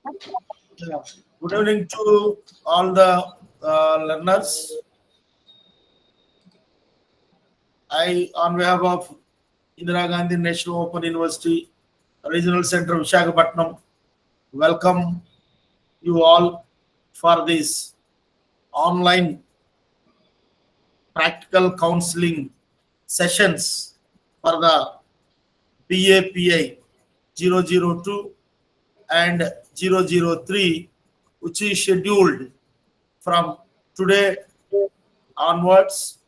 Yeah. Good evening to all the learners. On behalf of Indira Gandhi National Open University, Regional Center Visakhapatnam, welcome you all for this online practical counseling sessions for the BAPI 002 and 003, which is scheduled from today onwards,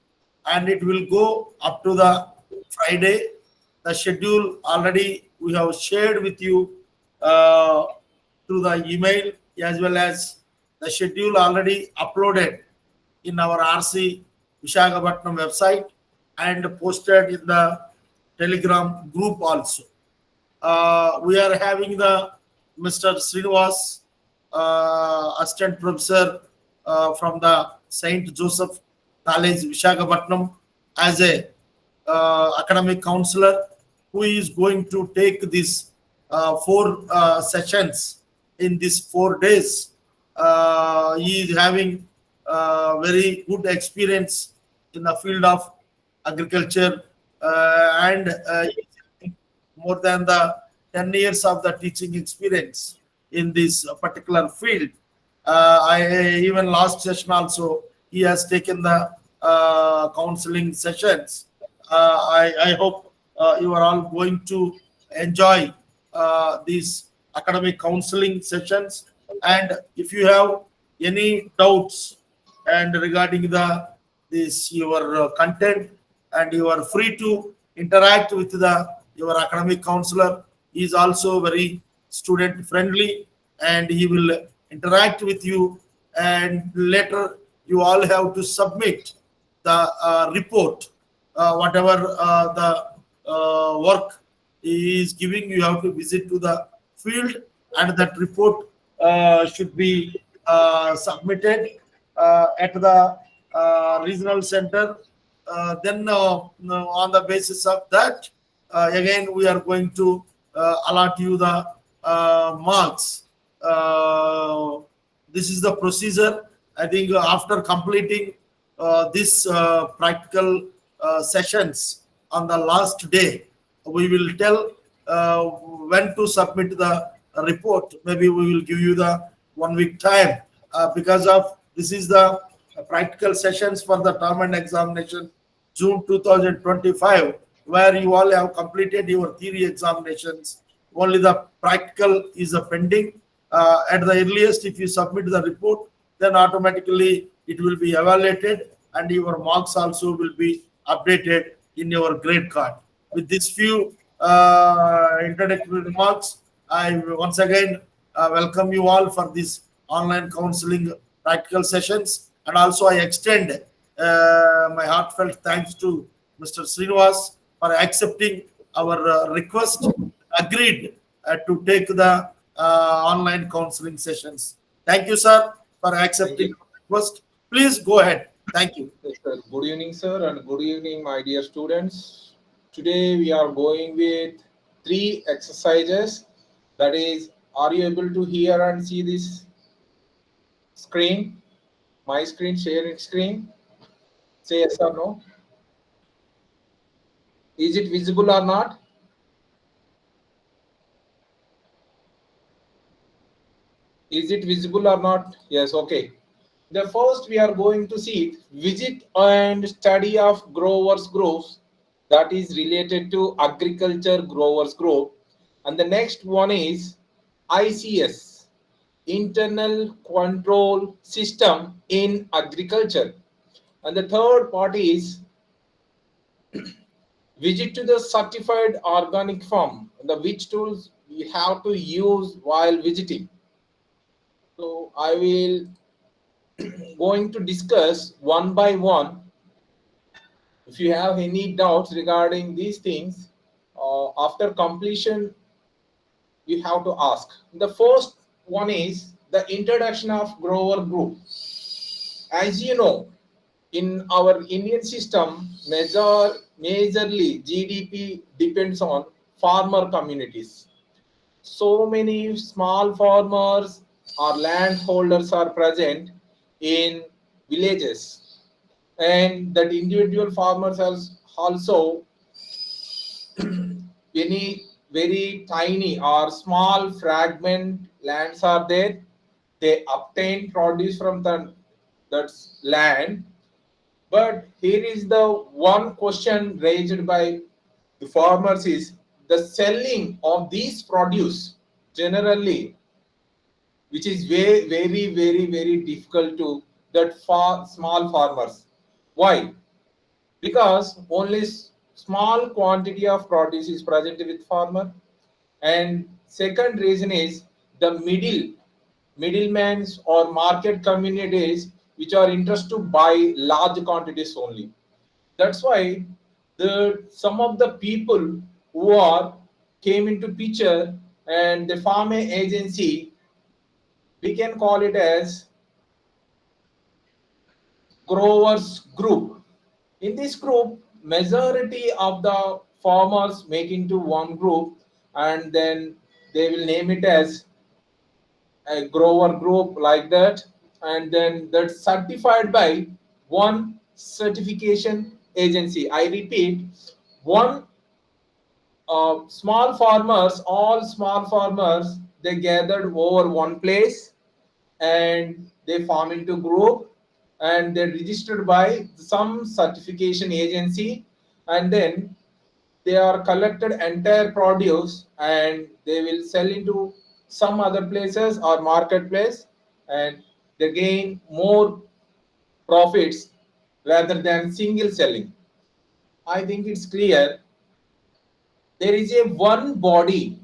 and it will go up to the Friday. The schedule already we have shared with you uh, through the email, as well as the schedule already uploaded in our RC Visakhapatnam website and posted in the Telegram group also. We are having the Mr. Srinivas, assistant professor from the Saint Joseph College, Visakhapatnam, as a academic counselor who is going to take these four sessions in these 4 days. He is having very good experience in the field of agriculture, and more than the 10 years of the teaching experience in this particular field. I even last session also he has taken the counseling sessions. I hope you are all going to enjoy these academic counseling sessions. And if you have any doubts and regarding the this your content, and you are free to interact with the your academic counselor. He is also very student friendly, and he will interact with you, and later you all have to submit the report, whatever the work he is giving. You have to visit to the field, and that report should be submitted at the regional center. Then on the basis of that, again we are going to allot you the marks. This is the procedure. I think after completing this practical sessions on the last day, we will tell when to submit the report. Maybe we will give you the 1 week time, because of this is the practical sessions for the term and examination June 2025, where you all have completed your theory examinations. Only the practical is a pending. At the earliest, if you submit the report, then automatically it will be evaluated, and your marks also will be updated in your grade card. With these few introductory remarks, I once again welcome you all for this online counseling practical sessions, and also I extend my heartfelt thanks to Mr. Srinivas for accepting our request, agreed to take the online counseling sessions. Thank you, sir, for Thank accepting you. the request. Please go ahead. Thank you. Yes, sir. Good evening, sir, and good evening, my dear students. Today we are going with 3 exercises. That is, are you able to hear and see this screen? My screen, sharing screen? Say yes or no. Is it visible or not? Is it visible or not? Yes, okay. The first we are going to see visit and study of growers groups, that is related to agriculture growers group, and the next one is ICS, internal control system in agriculture, and the third part is visit to the certified organic farm, the which tools we have to use while visiting. So I will going to discuss one by one. If you have any doubts regarding these things, after completion, you have to ask. The first one is the introduction of grower group. As you know, in our Indian system, majorly GDP depends on farmer communities. so many small farmers or landholders are present in villages, and that individual farmers also any very tiny or small fragment lands are there. They obtain produce from that land. But here is the one question raised by the farmers is the selling of these produce generally, which is very difficult to that small farmers. Why? Because only small quantity of produce is present with farmer, and second reason is the middlemen or market communities which are interested to buy large quantities only. That's why the some of the people who are came into picture, and the farm agency, we can call it as growers group. In this group, majority of the farmers make into one group, and then they will name it as a grower group like that, and then that's certified by one certification agency. I repeat, one small farmers, all small farmers, they gathered over one place, and they form into group, and they're registered by some certification agency, and then they are collected entire produce, and they will sell into some other places or marketplace, and they gain more profits rather than single selling. I think it's clear. There is a one body,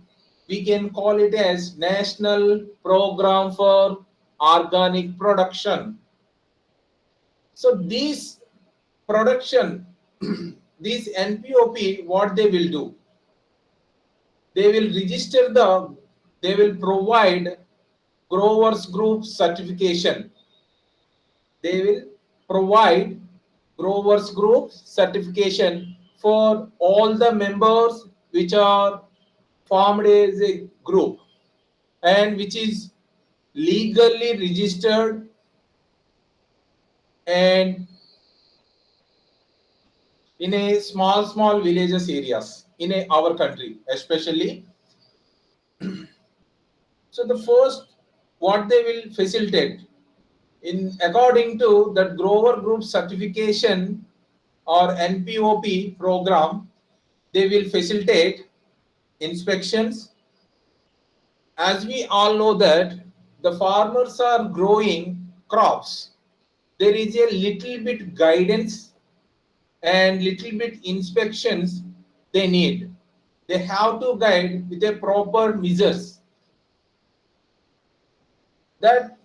we can call it as National Program for Organic Production. So these production, these NPOP, what they will do, they will register they will provide growers group certification. They will provide growers group certification for all the members which are formed as a group, and which is legally registered, and in a small villages areas in our country especially. So the first, what they will facilitate in according to that grower group certification or NPOP program, they will facilitate inspections. As we all know that the farmers are growing crops, there is a little bit guidance and little bit inspections they need. They have to guide with a proper measures. That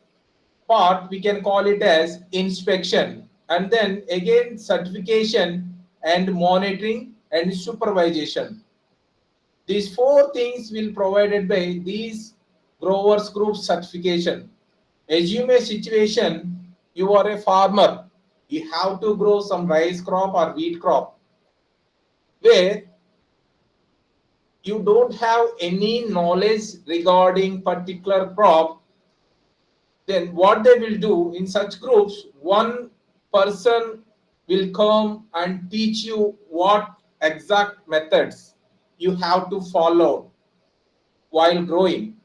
part we can call it as inspection, and then again certification and monitoring and supervision. These four things will provided by these growers group certification. Assume a situation, you are a farmer, you have to grow some rice crop or wheat crop, where you don't have any knowledge regarding particular crop. Then what they will do in such groups, one person will come and teach you what exact methods you have to follow while growing.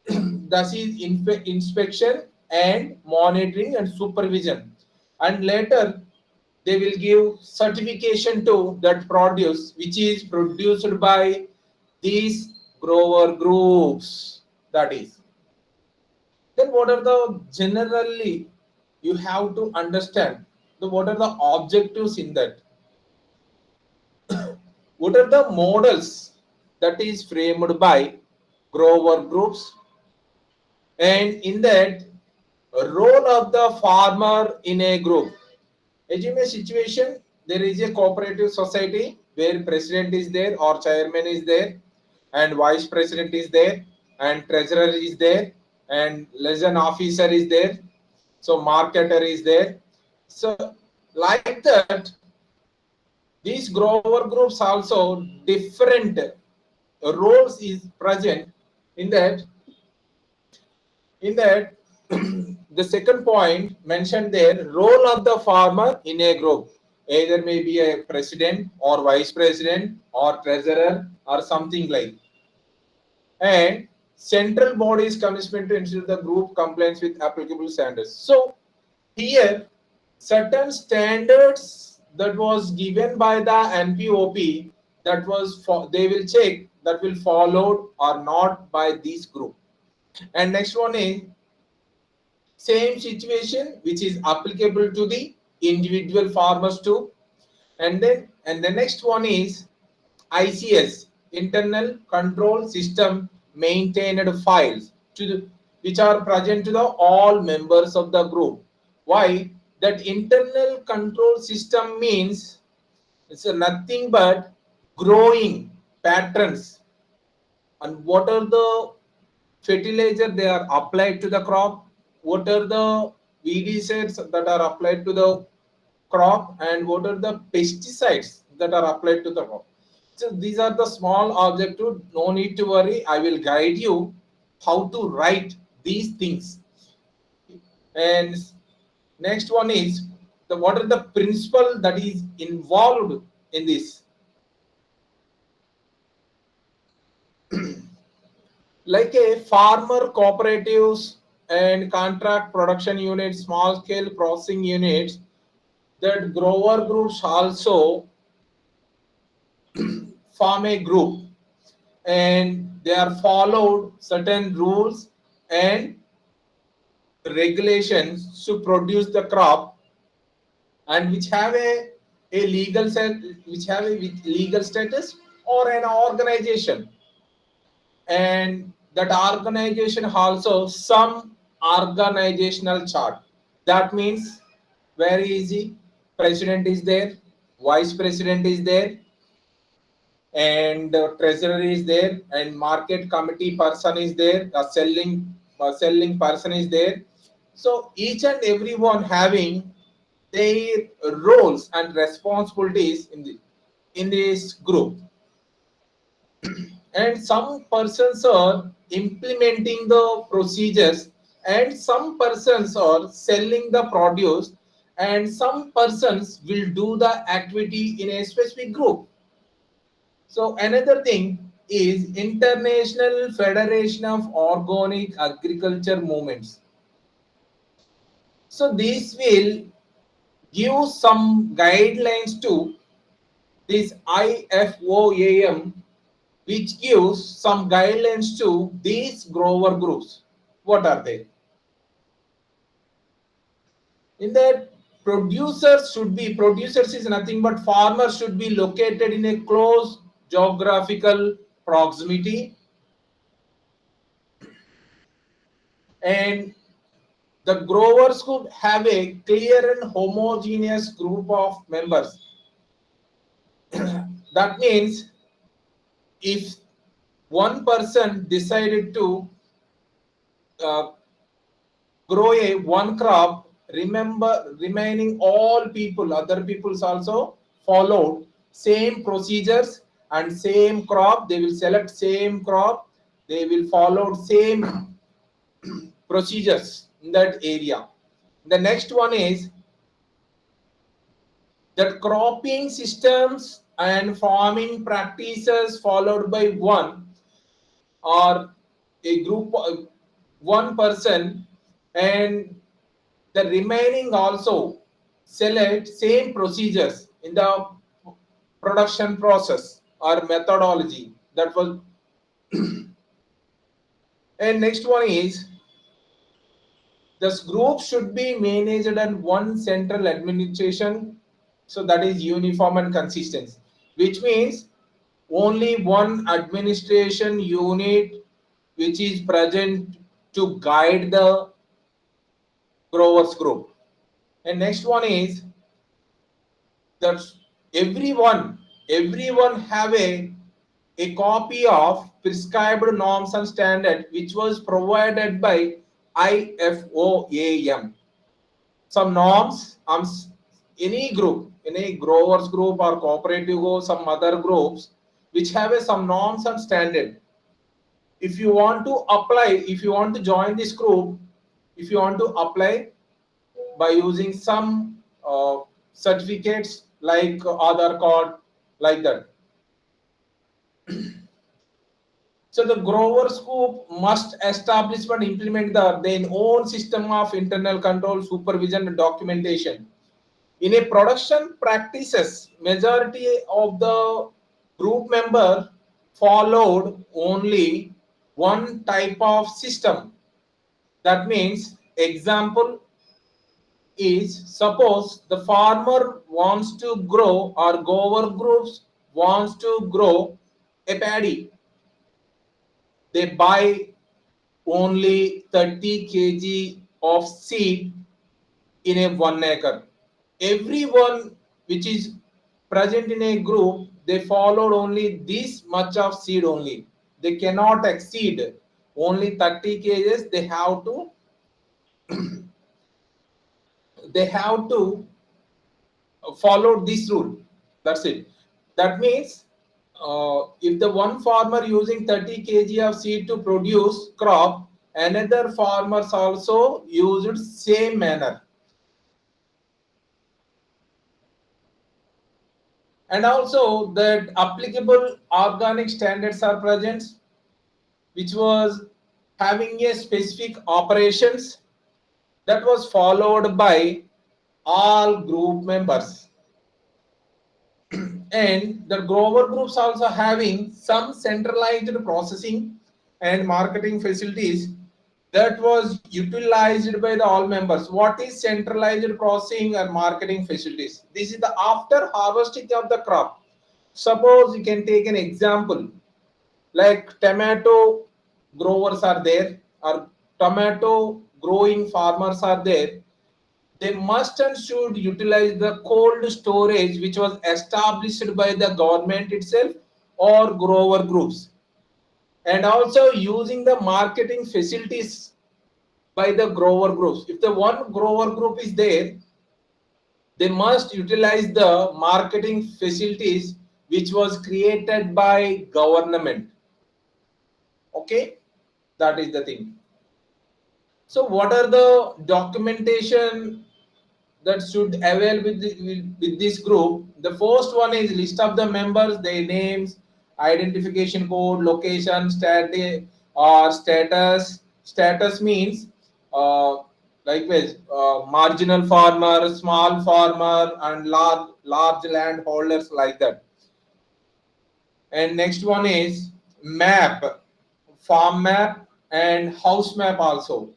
That is inspection and monitoring and supervision, and later they will give certification to that produce which is produced by these grower groups. That is, then what are the generally you have to understand the what are the objectives in that, what are the models that is framed by grower groups, and in that role of the farmer in a group. Assume a situation, there is a cooperative society where president is there or chairman is there, and vice president is there, and treasurer is there, and liaison officer is there, so marketer is there. So like that, these grower groups also different roles is present in that. In that the second point mentioned there, role of the farmer in a group, either may be a president or vice president or treasurer or something like. And central body's commitment to ensure the group compliance with applicable standards. So here certain standards that was given by the NPOP, that was for, they will check that will followed or not by this group. And next one is same situation which is applicable to the individual farmers too. And the next one is ICS, internal control system maintained files to the, which are present to the all members of the group. Why? That internal control system means it's nothing but growing patterns, and what are the fertilizer they are applied to the crop, what are the weedicides that are applied to the crop, and what are the pesticides that are applied to the crop. So these are the small objective, no need to worry, I will guide you how to write these things. And next one is the what are the principle that is involved in this. Like a farmer cooperatives and contract production units, small scale processing units, that grower groups also form a group, and they are followed certain rules and regulations to produce the crop, and which have a legal set, which have a legal status or an organization. And that organization also some organizational chart. That means very easy, president is there, vice president is there, and treasurer is there, and market committee person is there, a selling person is there. So each and everyone having their roles and responsibilities in this group. And some persons are implementing the procedures, and some persons are selling the produce, and some persons will do the activity in a specific group. So another thing is International Federation of Organic Agriculture Movements. So this will give some guidelines to this IFOAM, which gives some guidelines to these grower groups. What are they? In that, producers is nothing but farmers should be located in a close geographical proximity, and the growers could have a clear and homogeneous group of members. That means if one person decided to uh, grow a one crop, remember remaining all people, other peoples also followed same procedures and same crop. They will select same crop. They will follow same procedures in that area. The next one is that cropping systems and farming practices followed by one or a group of one person, and the remaining also select same procedures in the production process or methodology that was. And next one is this group should be managed and one central administration, so that is uniform and consistent, which means only one administration unit which is present to guide the growers group. And next one is that everyone have a copy of prescribed norms and standard which was provided by IFOAM. Some norms, any group, any growers group or cooperative or some other groups which have some norms and standard. If you want to apply, if you want to join this group, if you want to apply by using some certificates like Aadhaar card, like that. So the growers group must establish and implement their own system of internal control, supervision, and documentation. In a production practices, majority of the group member followed only one type of system. That means, example is, suppose the farmer wants to grow, or grower groups wants to grow a paddy. They buy only 30 kg of seed in a 1 acre. Everyone which is present in a group, they followed only this much of seed only. They cannot exceed only 30 kgs. They have to follow this rule. That's it. That means if the one farmer using 30 kg of seed to produce crop, another farmers also used same manner. And also that applicable organic standards are present, which was having a specific operations that was followed by all group members. And the grower groups also having some centralized processing and marketing facilities that was utilized by the all members. What is centralized processing and marketing facilities? This is the after harvesting of the crop. Suppose you can take an example like tomato growers are there, or tomato growing farmers are there. They must and should utilize the cold storage which was established by the government itself or grower groups, and also using the marketing facilities by the grower groups. If the one grower group is there, they must utilize the marketing facilities which was created by government. Okay, that is the thing. So what are the documentation that should avail with this group? The first one is list of the members, their names, identification code, location, status or status. Status means likewise marginal farmer, small farmer, and large landholders, like that. And next one is map, farm map and house map also.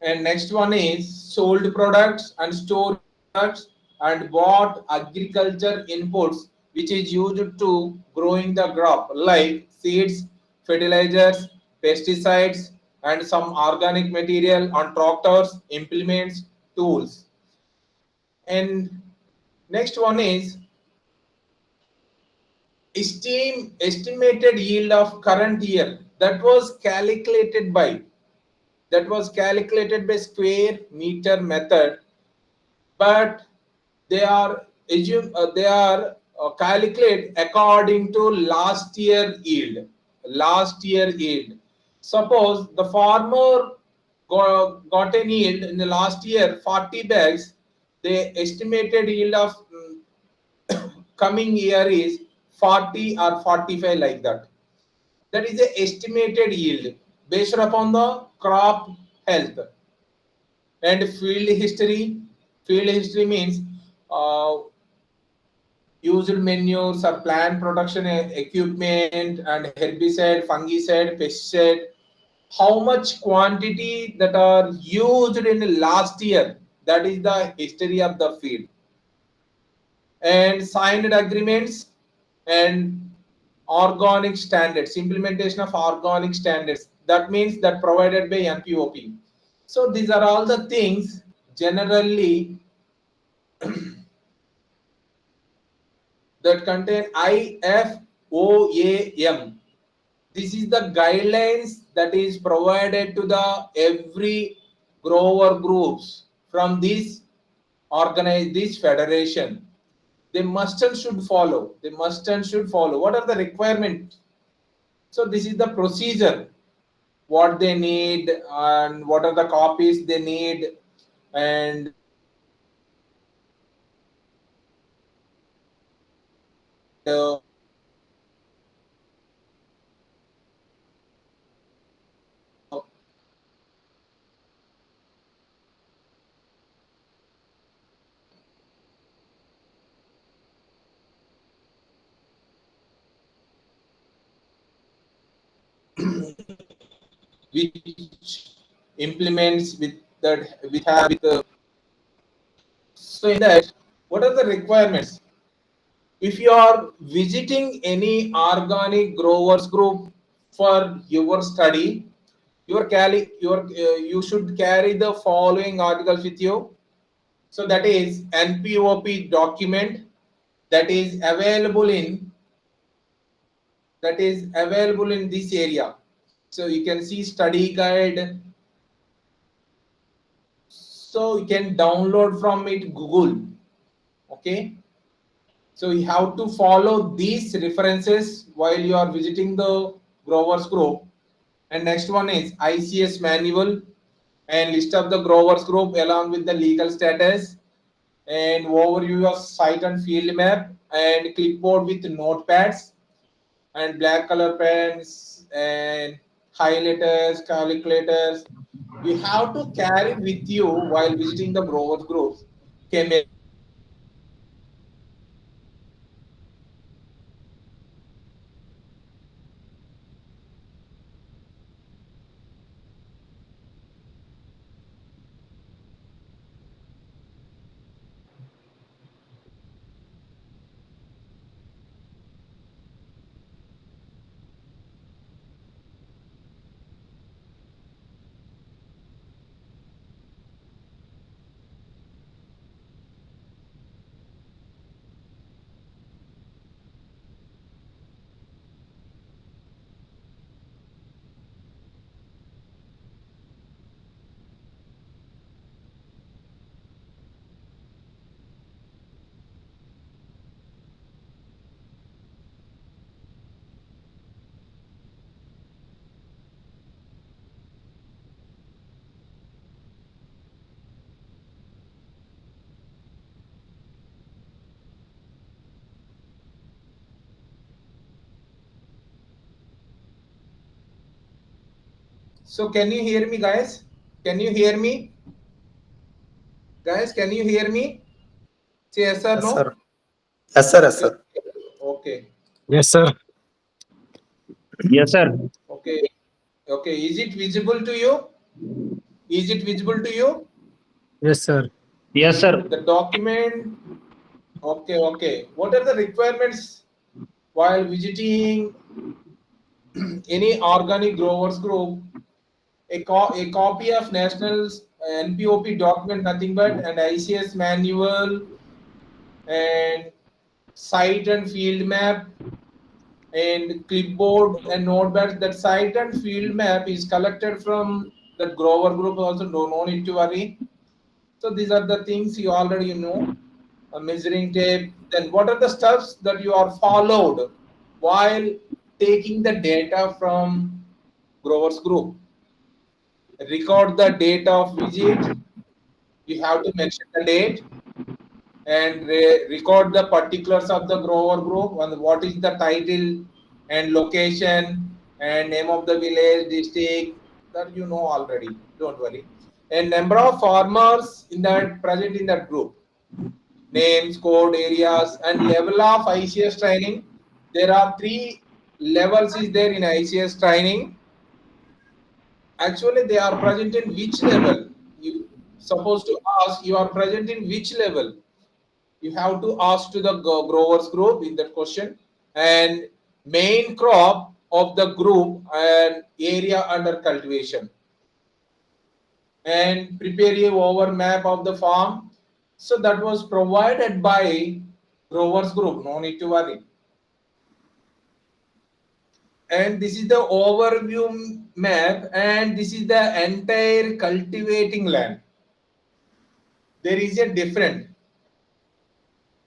And next one is sold products and stored products and bought agriculture inputs which is used to growing the crop, like seeds, fertilizers, pesticides, and some organic material on tractors, implements, tools. And next one is estimated yield of current year, that was calculated by square meter method, but they are calculate according to last year yield. Suppose the farmer got an yield in the last year 40 bags, the estimated yield of coming year is 40 or 45, like that. That is the estimated yield based upon the crop health. And field history means uh, used manures or plant production equipment and herbicide, fungicide, pesticide, how much quantity that are used in the last year, that is the history of the field. And signed agreements and organic standards, implementation of organic standards, that means that provided by NPOP. So these are all the things generally that contain IFOAM. This is the guidelines that is provided to the every grower groups from this federation. they must and should follow. They must and should follow. What are the requirements? So this is the procedure, what they need and what are the copies they need, and which implements with that with have with so in that, what are the requirements? If you are visiting any organic growers group for your study, you should carry the following articles with you. So that is NPOP document that is available in this area. So you can see study guide. So you can download from it Google. Okay. So you have to follow these references while you are visiting the growers group. And next one is ICS manual and list of the growers group along with the legal status and overview of site and field map and clipboard with notepads and black color pens and highlighters, calculators. You have to carry with you while visiting the growers groups. Chemistry, biology, physics, and so can you hear me, guys? Can you hear me? Guys, can you hear me? Say yes or Yes, no? sir. Yes, sir. Yes, Okay. sir. Okay. Yes, sir. Yes, sir. Okay. Okay. Is it visible to you? Is it visible to you? Yes, sir. Yes, sir. The document. Okay. Okay. What are the requirements while visiting any organic growers group? A copy of National's NPOP document, nothing but, and ICS manual and site and field map and clipboard and notepads. That site and field map is collected from that grower group also, no need to worry. So these are the things you already know. A measuring tape. Then what are the steps that you are followed while taking the data from growers group? Record the date of visit. You have to mention the date and record the particulars of the grower group and what is the title and location and name of the village, district, that you know already. Don't worry. And number of farmers in that present in that group, names, code, areas, and level of ICS training. There are three levels is there in ICS training. Actually, they are present in which level? You supposed to ask you are present in which level. You have to ask to the growers group in that question, and main crop of the group and area under cultivation, and prepare a over map of the farm. So that was provided by growers group, no need to worry. And this is the overview map, and this is the entire cultivating land. There is a different.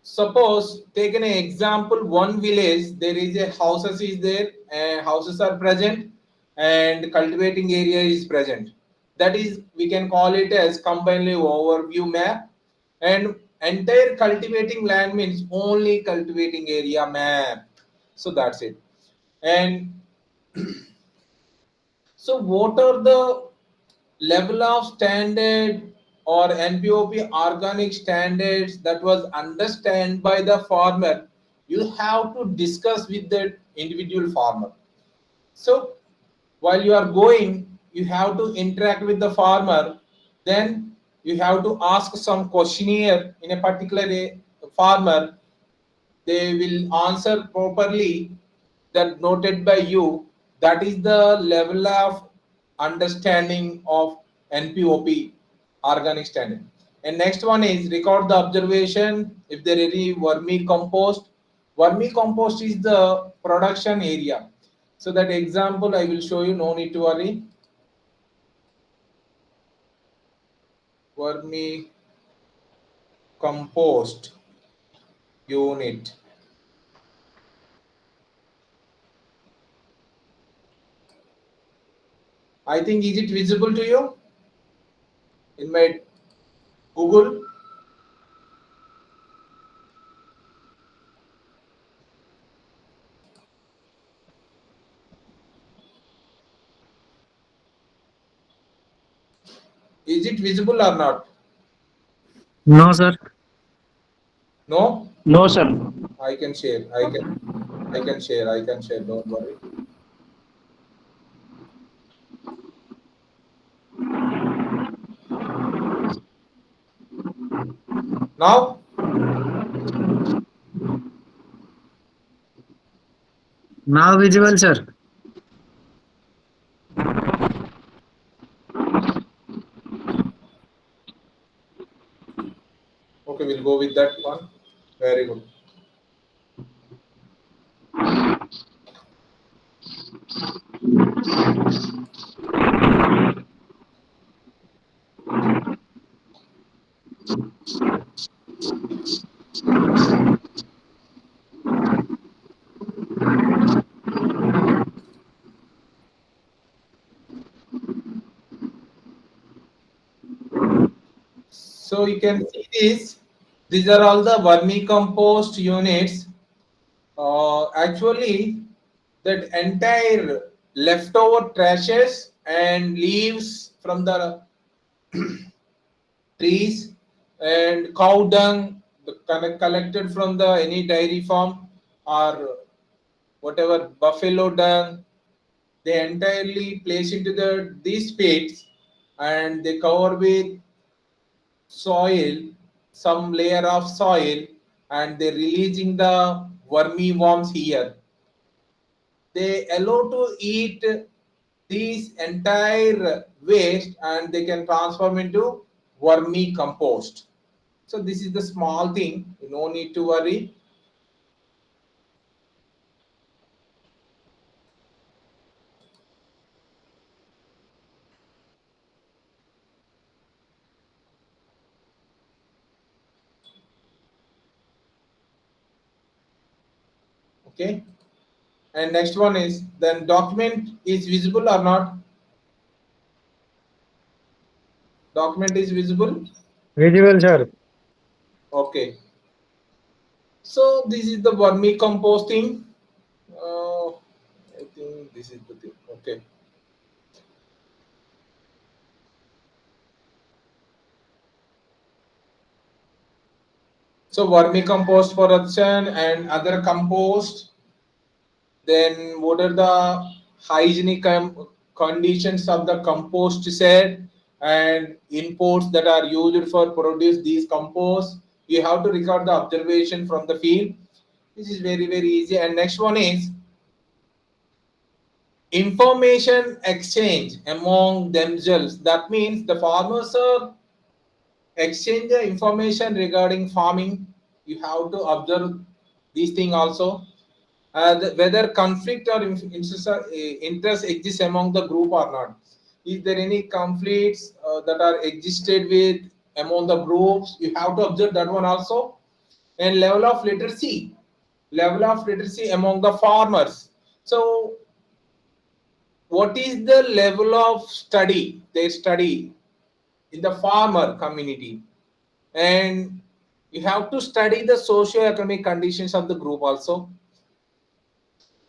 suppose take an example, one village, there is a houses is there, houses are present, and cultivating area is present. That is, we can call it as combined overview map. And entire cultivating land means only cultivating area map. So that's it. And so what are the level of standard or NPOP organic standards that was understood by the farmer? You have to discuss with the individual farmer. So while you are going, you have to interact with the farmer. Then you have to ask some questionnaire in a particular farmer. They will answer properly, that noted by you. That is the level of understanding of NPOP organic standard. And next one is record the observation if there any vermicompost. Vermicompost is the production area. So that example I will show you, no need to worry. Vermicompost unit. I think, is it visible to you in my Google? Is it visible or not? No, sir. No? No, sir. I can share. I can share. I can share. Don't worry. Now, Now visible, sir. okay, we'll go with that one. Very good. So you can see this. These are all the vermicompost units. Actually, that entire leftover trashes and leaves from the trees and cow dung collected from the any dairy farm or whatever buffalo dung, they entirely place into the these pits and they cover with soil, some layer of soil, and they're releasing the wormy worms here. They allow to eat these entire waste and they can transform into wormy compost. So this is the small thing, you no need to worry. Okay. And next one is, then document is visible or not? Document is visible. Visible, sir. Okay. So this is the vermicomposting. I think this is the thing. Okay. So vermicompost production and other compost. Then what are the hygienic conditions of the compost shed and inputs that are used for produce these compost? You have to record the observation from the field. This is very easy. And next one is information exchange among themselves. That means the farmers are exchange the information regarding farming. You have to observe these things also. Whether conflict or interest exists among the group or not. Is there any conflicts that are existed with among the groups? You have to observe that one also. and level of literacy among the farmers. So what is the level of study they study in the farmer community, and you have to study the socio-economic conditions of the group also.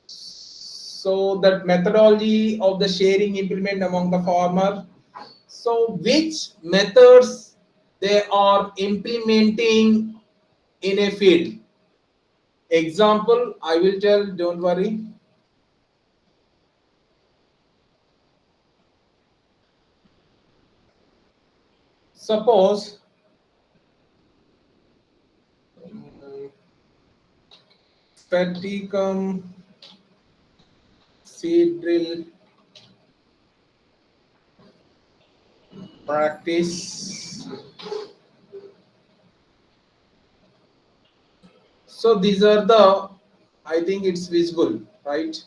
So that methodology of the sharing implement among the farmer, so which methods they are implementing in a field. Example I will tell, don't worry. Suppose Peticum seed drill practice. So these are the, I think it's visible, right?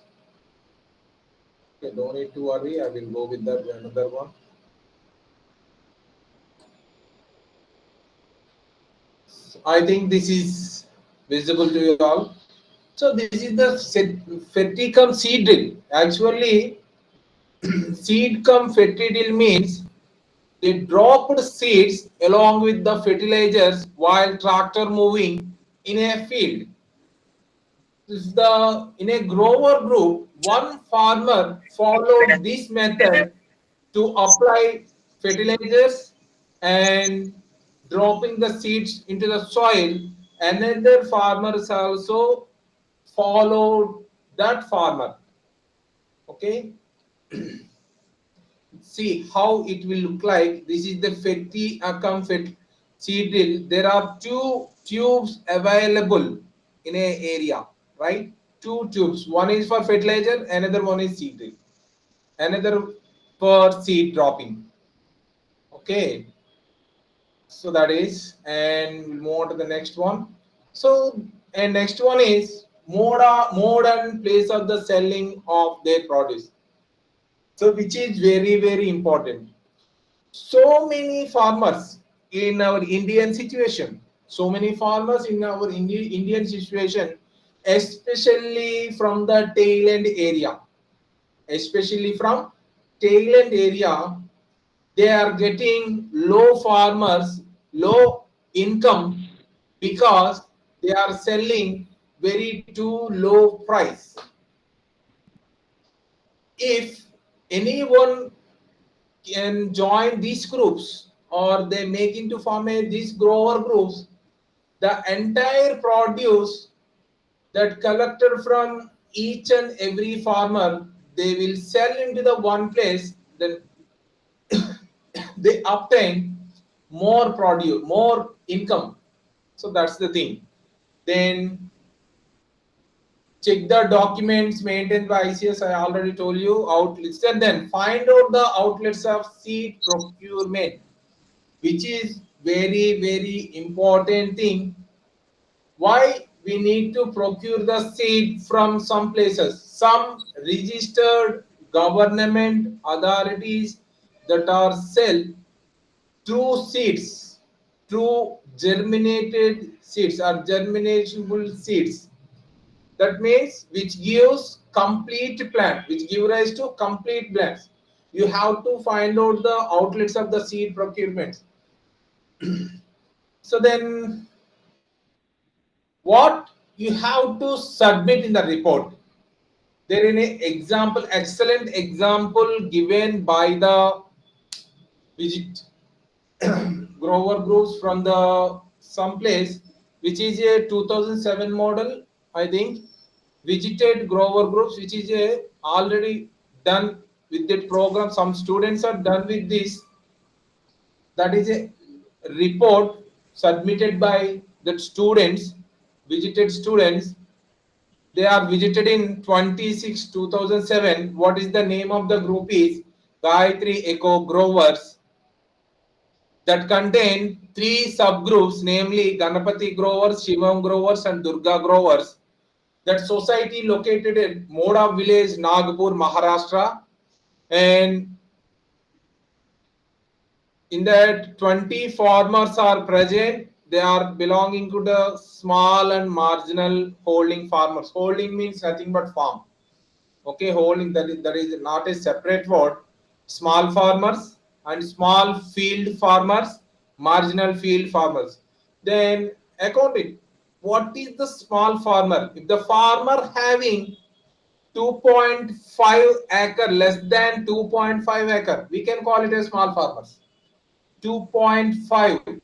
Okay, don't need to worry. I will go with that another one. I think this is visible to you all. So this is the Feticum seed drill. Actually, seed cum fertile means they dropped seeds along with the fertilizers while tractor moving in a field. If the in a grower group, one farmer followed this method to apply fertilizers and dropping the seeds into the soil. Another farmers also followed that farmer. Okay, see how it will look like. This is the fatty account seed drill. There are two tubes available in a area, right? Two tubes. One is for fertilizer, another one is seed drill. Another for seed dropping. Okay, so that is, and we'll move on to the next one. So, and next one is mode and place of the selling of their produce. So, which is very important. So many farmers in our Indian situation, so many farmers in our Indian situation, especially from the tail end area, especially from tail end area, they are getting low farmers, low income because they are selling very too low price. If anyone can join these groups or they make into farm these grower groups, the entire produce that collected from each and every farmer, they will sell into the one place, then they obtain more produce, more income. So that's the thing. Then check the documents maintained by ICS. I already told you outlets, and then find out the outlets of seed procurement, which is very important thing. Why we need to procure the seed from some places, some registered government authorities that are sell true seeds, true germinated seeds or germinable seeds. That means which gives complete plant, which give rise to complete plants. You have to find out the outlets of the seed procurement. So then what you have to submit in the report? There is an example, excellent example given by the visit grower groups from the some place which is a 2007 model, I think, visited grower groups, which is a already done with that program. Some students are done with this. That is a report submitted by the students, visited students. They are visited in 26 2007. What is the name of the group is Gayatri Eco Growers, that contain three subgroups, namely Ganapati Growers, Shivam Growers, and Durga Growers. That society located in Moda village, Nagpur, Maharashtra, and in that 20 farmers are present they are belonging to the small and marginal holding farmers. Holding means nothing but farm. Okay, holding, that is not a separate word. Small farmers and small field farmers, marginal field farmers. Then account it. What is the small farmer? If the farmer having 2.5 acre, less than 2.5 acre, we can call it as small farmers. 2.5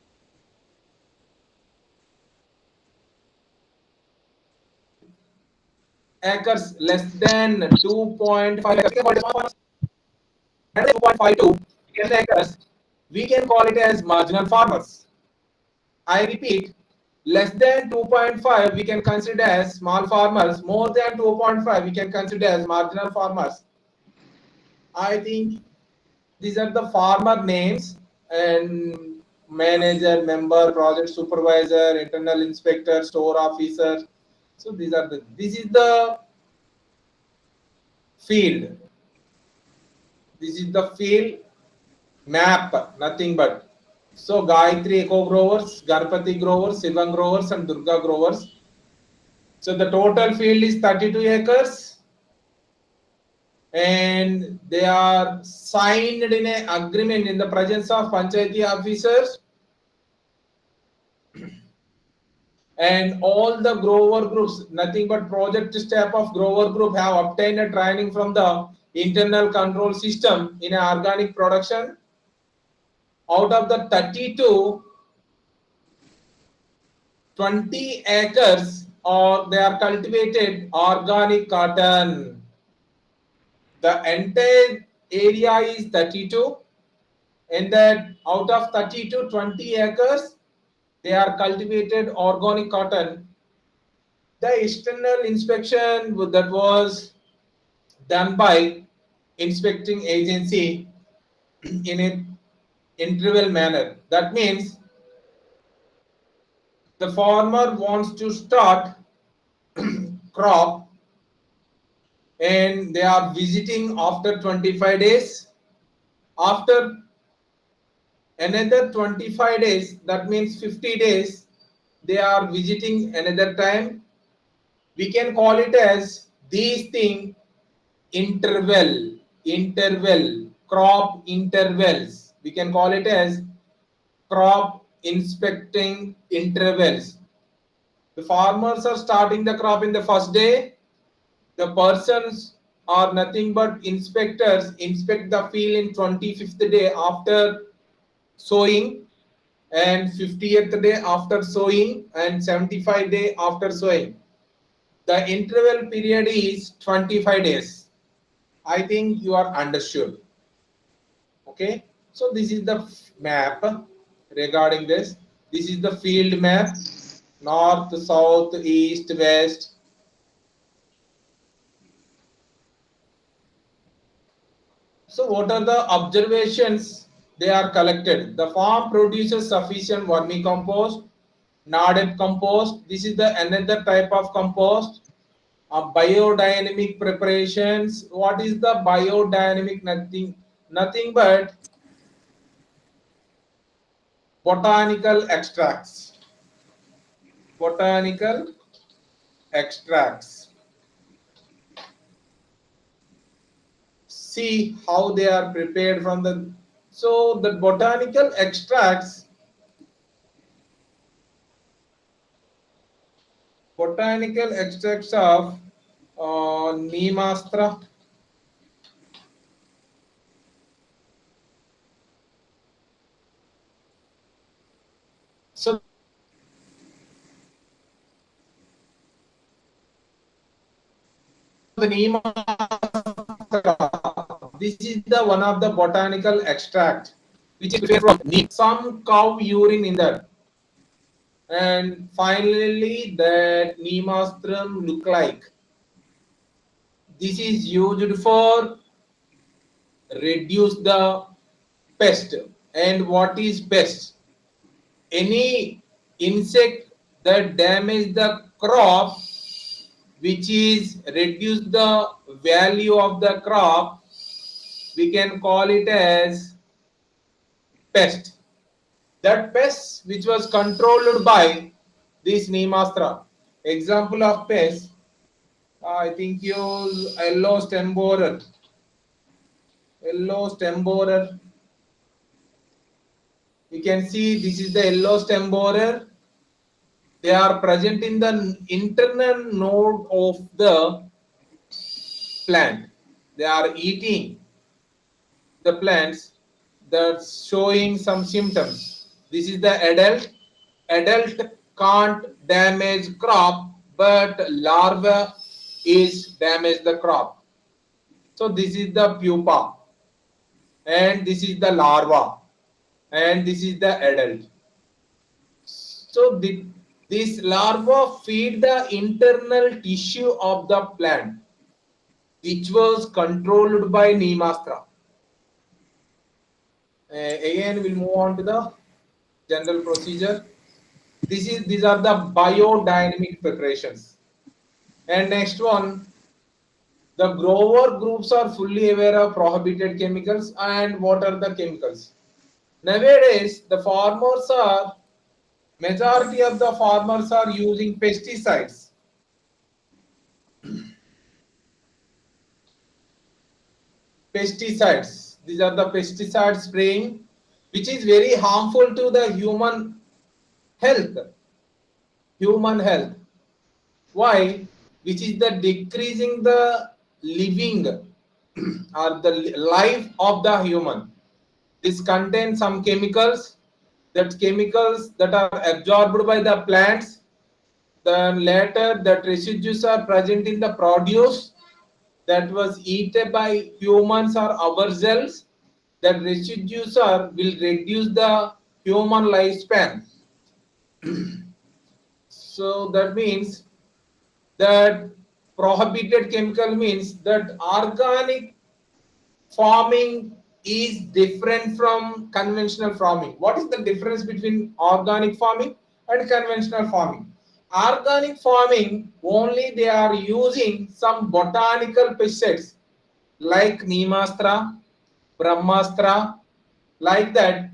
acres, less than 2.5 acres, we can call it small farmers. And 2.52 acres, we can call it as marginal farmers. I repeat, less than 2.5 we can consider as small farmers, more than 2.5 we can consider as marginal farmers. I think these are the farmer names, and manager, member, project supervisor, internal inspector, store officer. So this is the field. This is the field map, nothing but. So Gayatri Eco Growers, Garpati Growers, Sivan Growers, and Durga Growers. So the total field is 32 acres, and they are signed in an agreement in the presence of Panchayati officers, and all the grower groups, nothing but project step of grower group, have obtained a training from the internal control system in organic production. Out of the 32, 20 acres or they are cultivated organic cotton. The entire area is 32, and that out of 32, 20 acres they are cultivated organic cotton. The external inspection that was done by inspecting agency in an interval manner. That means the farmer wants to start crop, and they are visiting after 25 days. After another 25 days, that means 50 days, they are visiting another time. We can call it as these thing interval, crop intervals. We can call it as crop inspecting intervals. The farmers are starting the crop in the first day. The persons are nothing but inspectors, inspect the field in 25th day after sowing, and 50th day after sowing, and 75 day after sowing. The interval period is 25 days. I think you are understood. Okay, so this is the map regarding this. This is the field map, north, south, east, west. So what are the observations they are collected? The farm produces sufficient vermicompost, knotted compost. This is the another type of compost. Biodynamic preparations. What is the biodynamic? Nothing but botanical extracts. Botanical extracts. See how they are prepared from the. So the botanical extracts of Nemastra. So the Nemastra, this is the one of the botanical extract which is prepared from neem. Some cow urine in that, and finally that Nemastrum look like. This is used for reduce the pest. And what is pest? Any insect that damage the crop, which is reduce the value of the crop, we can call it as pest. that pest which was controlled by this Nemastra. Example of pest, I think use yellow stem borer. Yellow stem borer. You can see this is the yellow stem borer. They are present in the internal node of the plant. They are eating the plants that's showing some symptoms. This is the adult. Adult can't damage crop, but larva is damage the crop. So this is the pupa, and this is the larva, and this is the adult. So this larva feed the internal tissue of the plant, which was controlled by Nemastra. Again, we'll move on to the general procedure. These are the biodynamic preparations. And next one, the grower groups are fully aware of prohibited chemicals and what are the chemicals. Nowadays, the farmers are majority of the farmers are using pesticides. Pesticides. These are the pesticide spraying, which is very harmful to the human health. Human health. Why? Which is the decreasing the living or the life of the human. This contains some chemicals that are absorbed by the plants. Then later that residues are present in the produce that was eaten by humans or ourselves. That residues will reduce the human lifespan. So that means that prohibited chemical means that organic farming is different from conventional farming. What is the difference between organic farming and conventional farming? Organic farming only they are using some botanical pesticides like Nemastra, Brahmastra, like that.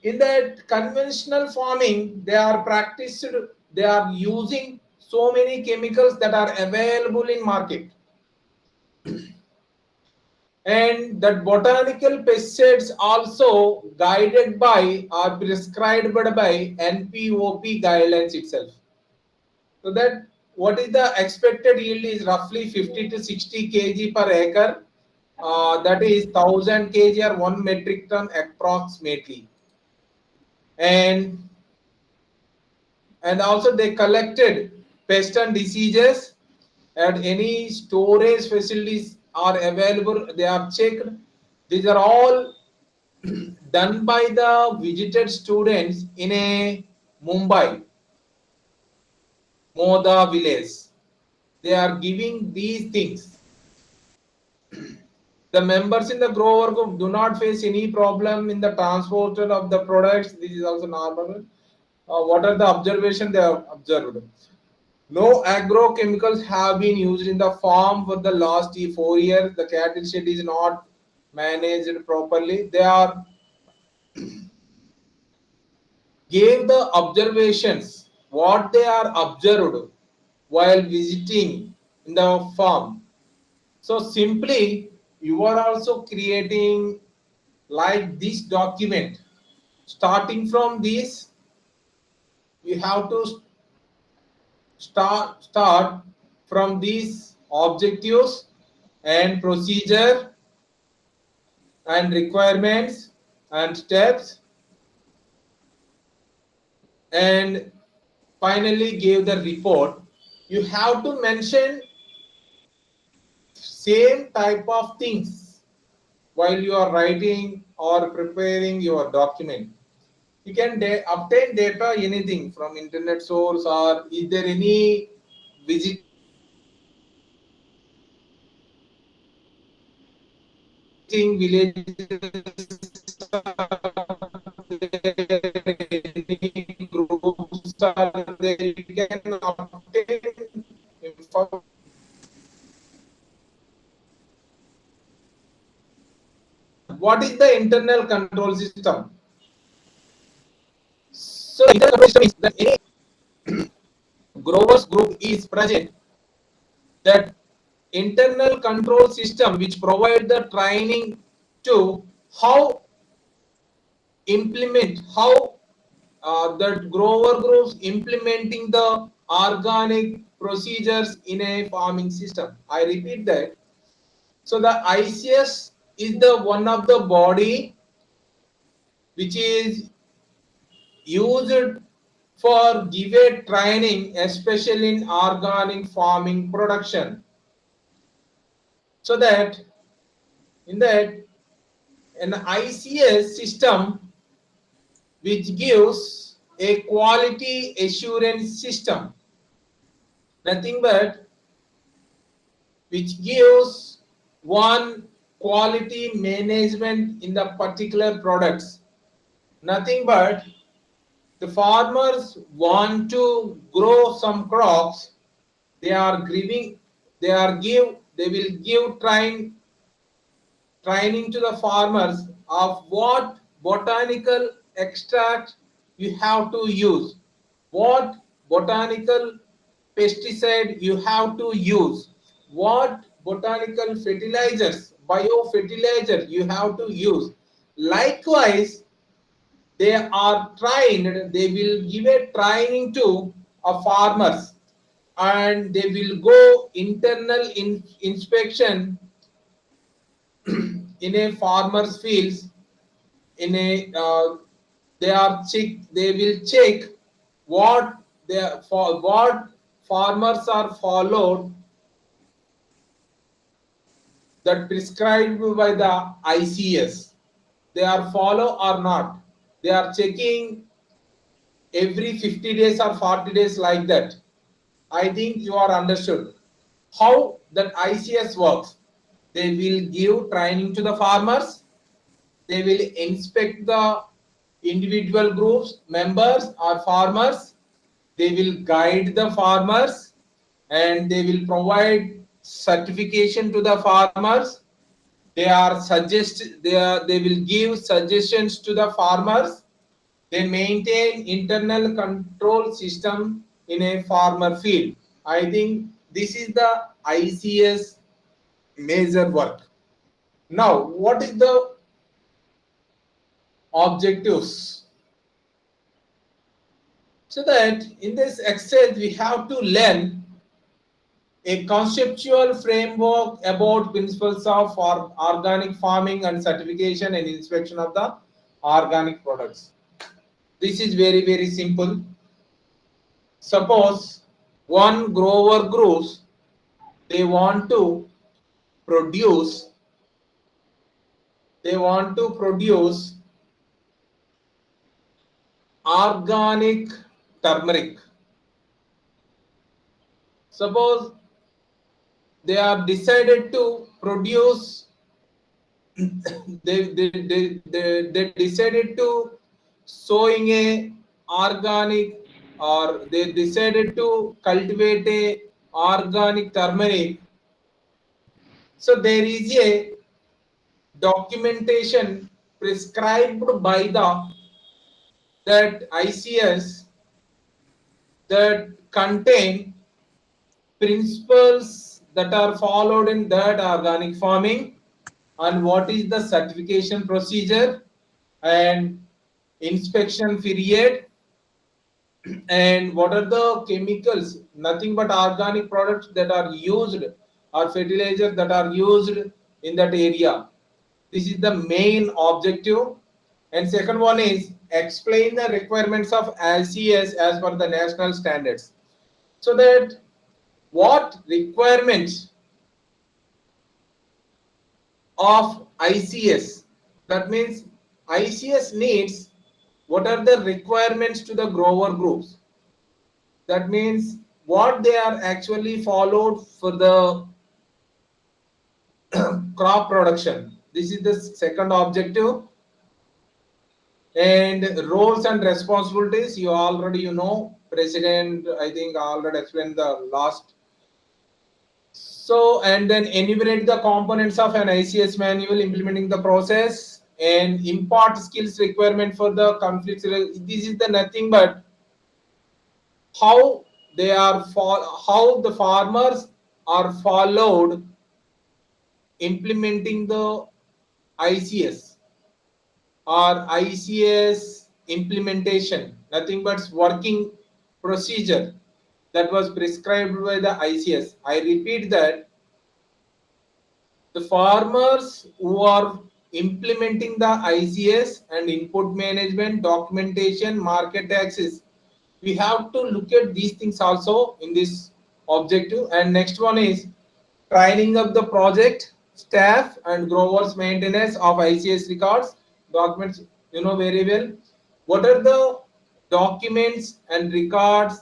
In that conventional farming, they are using so many chemicals that are available in market. And that botanical pesticides also guided by or prescribed by NPOP guidelines itself. So that what is the expected yield is roughly 50 to 60 kg per acre. That is 1000 kg or 1 metric ton approximately. And also they collected pest and diseases at any storage facilities are available. They are checked. These are all done by the visited students in a Mumbai, Moda village. They are giving these things. The members in the grower group do not face any problem in the transport of the products. This is also normal. What are the observations they have observed? No agrochemicals have been used in the farm for the last 4 years. The cattle shed is not managed properly. They are gave the observations what they are observed while visiting in the farm. So simply you are also creating like this document. Starting from this, you have to start from these objectives and procedure and requirements and steps, and finally give the report. You have to mention same type of things while you are writing or preparing your document. You can obtain data anything from internet source, or is there any visiting villages, any groups are there, you can obtain information. What is the internal control system? So the internal control system is that any growers group is present, that internal control system which provide the training to how implement, how that grower groups implementing the organic procedures in a farming system. I repeat that. So the ICS is the one of the body which is used for give a training, especially in organic farming production. So that in that an ICS system which gives a quality assurance system, nothing but which gives one quality management in the particular products, nothing but the farmers want to grow some crops, they are giving, they will give training to the farmers of what botanical extract you have to use, what botanical pesticide you have to use, what botanical fertilizers, biofertilizer you have to use. Likewise, they are trained, they will give a training to a farmers, and they will go internal inspection in a farmer's fields, in a they will check what for what farmers are followed that prescribed by the ICS, they are follow or not, they are checking every 50 days or 40 days, like that. I think you are understood how that ICS works. They will give training to the farmers, they will inspect the individual groups members or farmers, they will guide the farmers, and they will provide certification to the farmers, they will give suggestions to the farmers, they maintain internal control system in a farmer field. I think this is the ICS major work. Now, what is the objectives? So that in this exercise we have to learn a conceptual framework about principles of organic farming and certification and inspection of the organic products. This is very simple. Suppose one grower grows, they want to produce organic turmeric. Suppose they are decided to produce they decided to sowing a organic, or they decided to cultivate a organic turmeric. So there is a documentation prescribed by the that ICS that contain principles that are followed in that organic farming, and what is the certification procedure and inspection period, and what are the chemicals, nothing but organic products that are used or fertilizers that are used in that area. This is the main objective. And second one is explain the requirements of ICS as per the national standards. So that what requirements of ICS, that means ICS needs what are the requirements to the grower groups, that means what they are actually followed for the crop production. This is the second objective. And roles and responsibilities, you already president, I think I already explained the last. So, and then enumerate the components of an ICS manual implementing the process, and impart skills requirement for the conflicts. This is the nothing but how they are how the farmers are followed implementing the ICS or ICS implementation, nothing but working procedure that was prescribed by the ICS. I repeat that the farmers who are implementing the ICS and input management, documentation, market access, we have to look at these things also in this objective. And next one is training of the project staff and growers maintenance of ICS records documents. You know very well what are the documents and records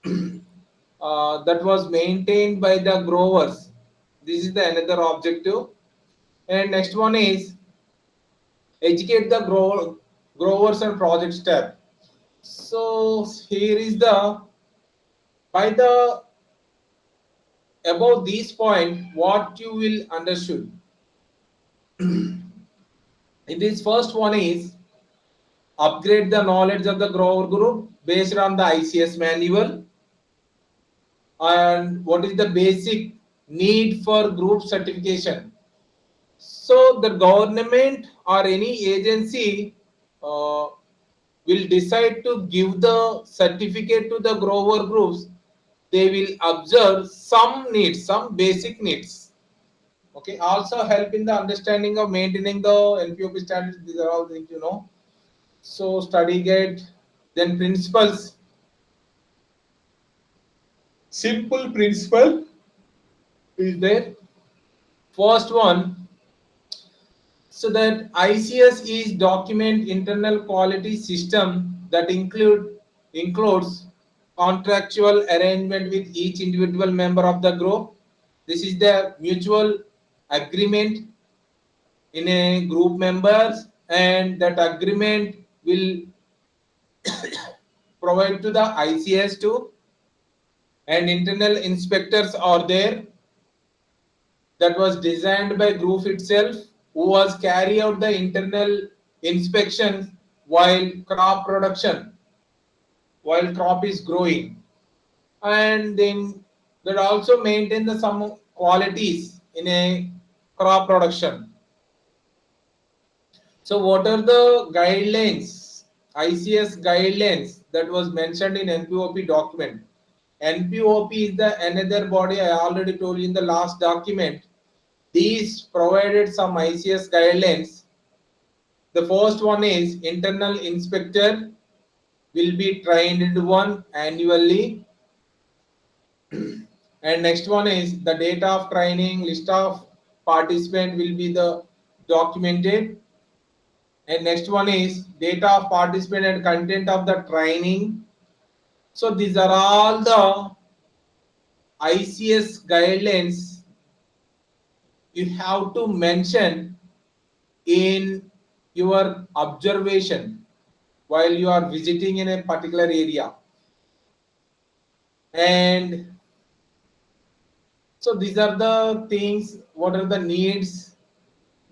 that was maintained by the growers. This is the another objective. And next one is educate the growers and project staff. So here is the by the above this point what you will understood. In this first one is upgrade the knowledge of the grower group based on the ICS manual, and what is the basic need for group certification. So the government or any agency will decide to give the certificate to the grower groups. They will observe some needs, some basic needs. Okay, also help in the understanding of maintaining the NPOP standards. These are all things you know. So study guide, then principles. Simple principle is there. First one, so that ICS is document internal quality system that includes contractual arrangement with each individual member of the group. This is the mutual agreement in a group members, and that agreement will provide to the ICS too, and internal inspectors are there that was designed by group itself who was carry out the internal inspection while crop production, while crop is growing, and then that also maintain the some qualities in a crop production. So what are the guidelines, ICS guidelines that was mentioned in NPOP document? NPOP is the another body I already told you in the last document. These provided some ICS guidelines. The first one is internal inspector will be trained one annually. And next one is the data of training, list of participant will be the documented. And next one is data of participant and content of the training. So these are all the ICS guidelines you have to mention in your observation while you are visiting in a particular area. And so these are the things, what are the needs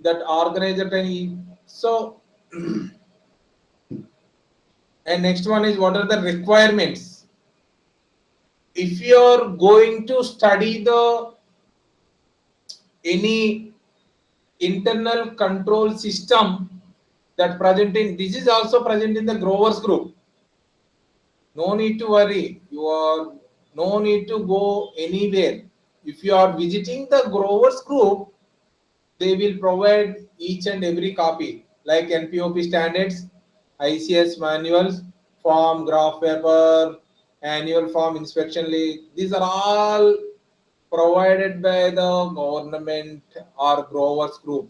that organizer can need. So and next one is what are the requirements. If you are going to study the any internal control system that present in, this is also present in the growers group, no need to worry, you are no need to go anywhere. If you are visiting the growers group, they will provide each and every copy like NPOP standards, ICS manuals, form, graph paper, annual form inspection lead. These are all provided by the government or growers group.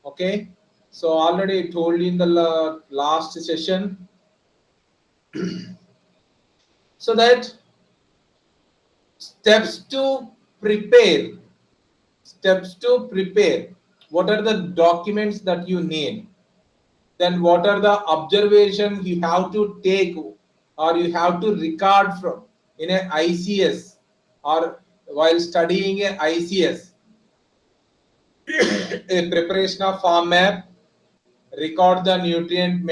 Okay, so already told you in the last session. So that steps to prepare, steps to prepare, what are the documents that you need, then what are the observations you have to take or you have to record from in a ICS or while studying a ICS. a preparation of farm map, record the nutrient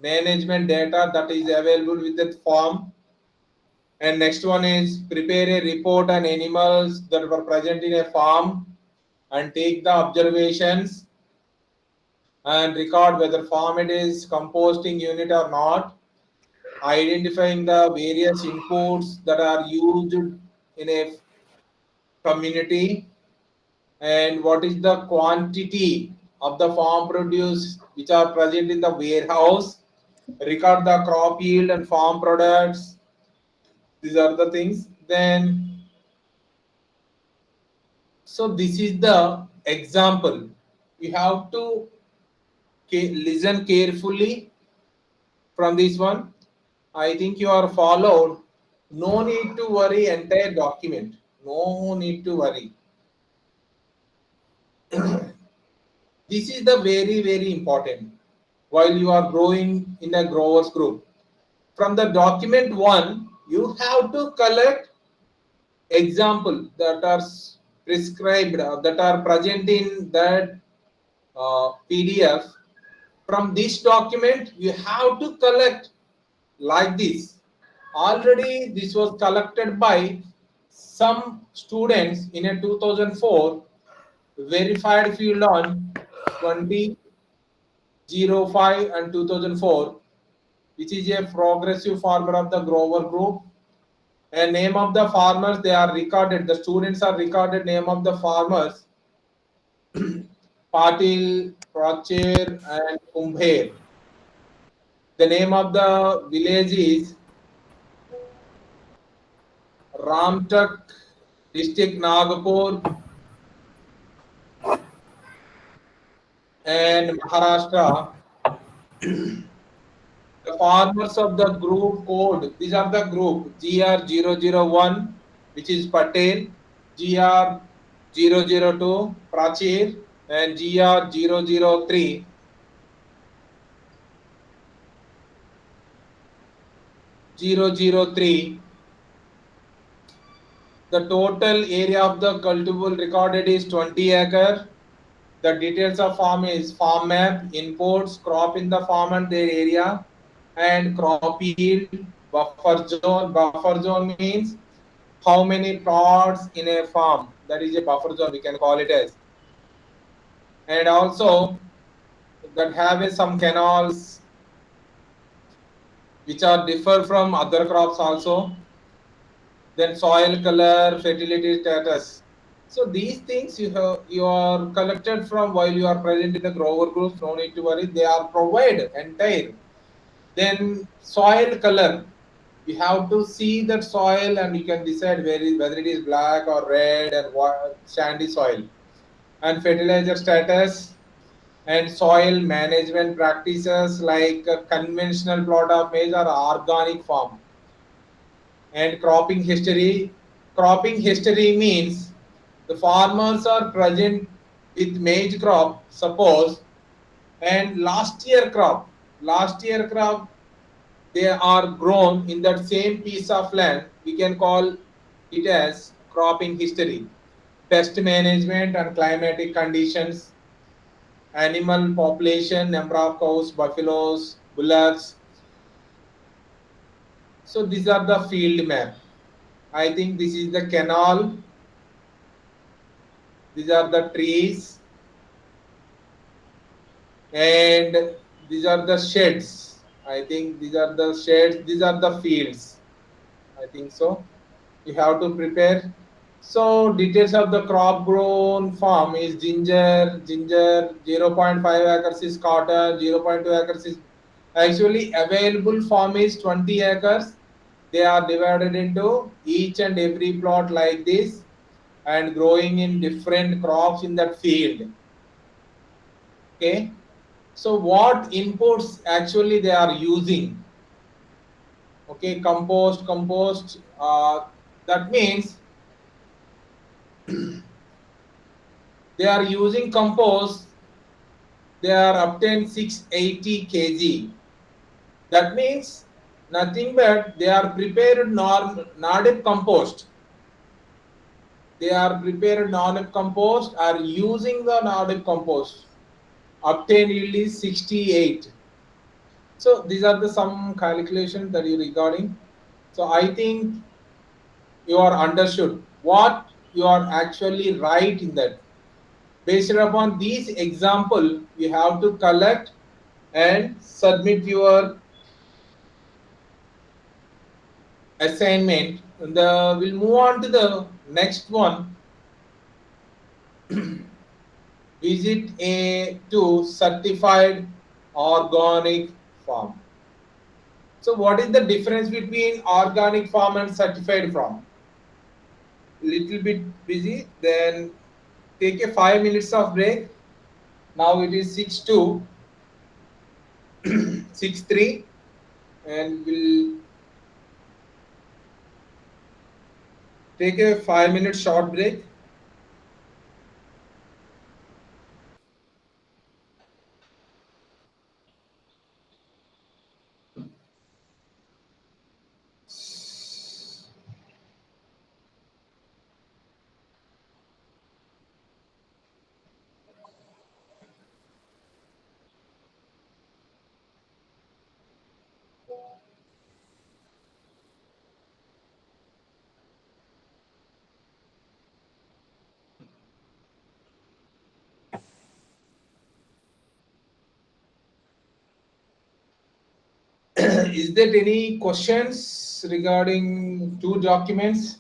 management data that is available with that farm, and next one is prepare a report on animals that were present in a farm and take the observations and record whether farm it is composting unit or not, identifying the various inputs that are used in a community, and what is the quantity of the farm produce which are present in the warehouse, record the crop yield and farm products. These are the things. Then, so this is the example. You have to listen carefully from this one. I think you are followed. No need to worry entire document. No need to worry. This is the very important while you are growing in a growers group. From the document one, you have to collect example that are prescribed, that are present in that PDF. From this document, you have to collect like this. Already this was collected by some students in a 2004 verified field on 2005 and 2004, which is a progressive farmer of the grower group. And name of the farmers, they are recorded. The students are recorded name of the farmers: Patil, Pracher, and Kumbher. The name of the village is Ramtak, district Nagpur, and Maharashtra. The farmers of the group code, these are the group GR001, which is Patel, GR002, Prachir, and GR003. The total area of the cultivable recorded is 20 acre. The details of farm is farm map, imports, crop in the farm and their area, and crop yield, buffer zone. Buffer zone means how many plots in a farm. That is a buffer zone, we can call it as. And also that have some canals which are differ from other crops also. Then soil color, fertility status. So these things you are collected from while you are present in the grower groups. No need to worry. They are provided entire. Then soil color. You have to see that soil and you can decide whether it is black or red and what sandy soil. And fertilizer status and soil management practices like a conventional plot of maize or organic farm. And cropping history. Cropping history means the farmers are present with maize crop, suppose, and last year crop, they are grown in that same piece of land. We can call it as cropping history. Pest management and climatic conditions, animal population, number of cows, buffaloes, bullocks. So these are the field map. I think this is the canal. These are the trees. And these are the sheds. I think these are the sheds. These are the fields. I think so. You have to prepare. So details of the crop grown farm is ginger. 0.5 acres is cotton, 0.2 acres is actually available farm is 20 acres. They are divided into each and every plot like this and growing in different crops in that field. Okay. So what inputs actually they are using? Okay, compost. That means they are using compost. They are obtained 680 kg. That means nothing but they are prepared Nordic compost. they are prepared non-dip compost or using the non-dip compost. Obtained yield is 68. So these are the some calculations that you regarding. So I think you are understood what you are actually right in that. Based upon these example, you have to collect and submit your assignment. And we'll move on to the next one. Visit a to certified organic farm. So what is the difference between organic farm and certified farm? Little bit busy, then take a 5 minutes of break. Now it is 6:02, 6:03, and we'll take a 5 minute short break. Is there any questions regarding two documents?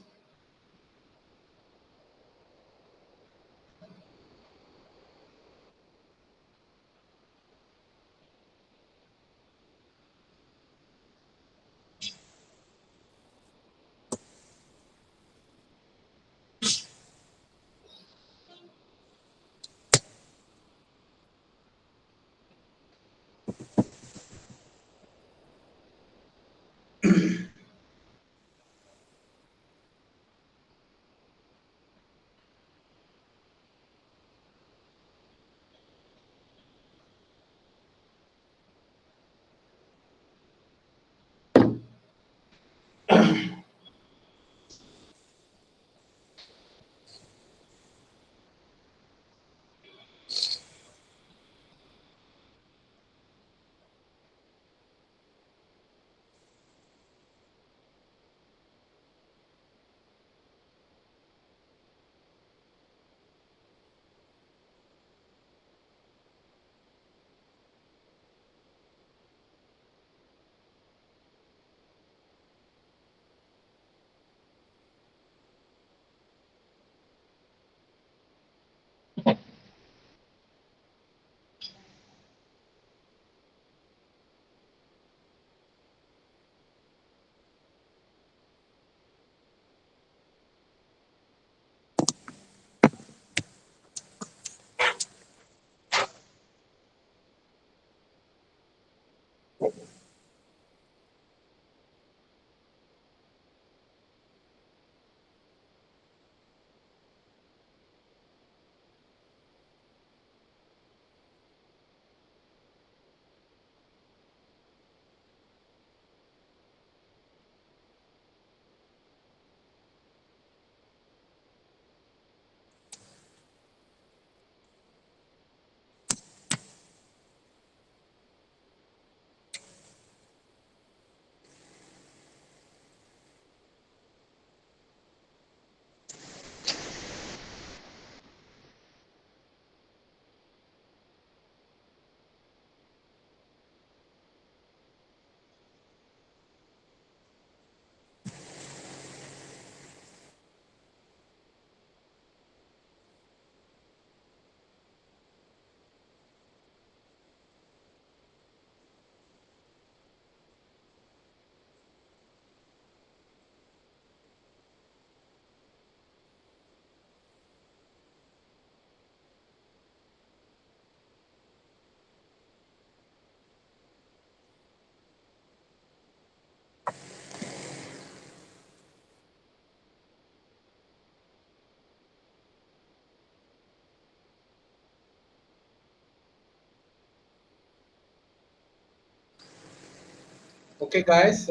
Okay, guys.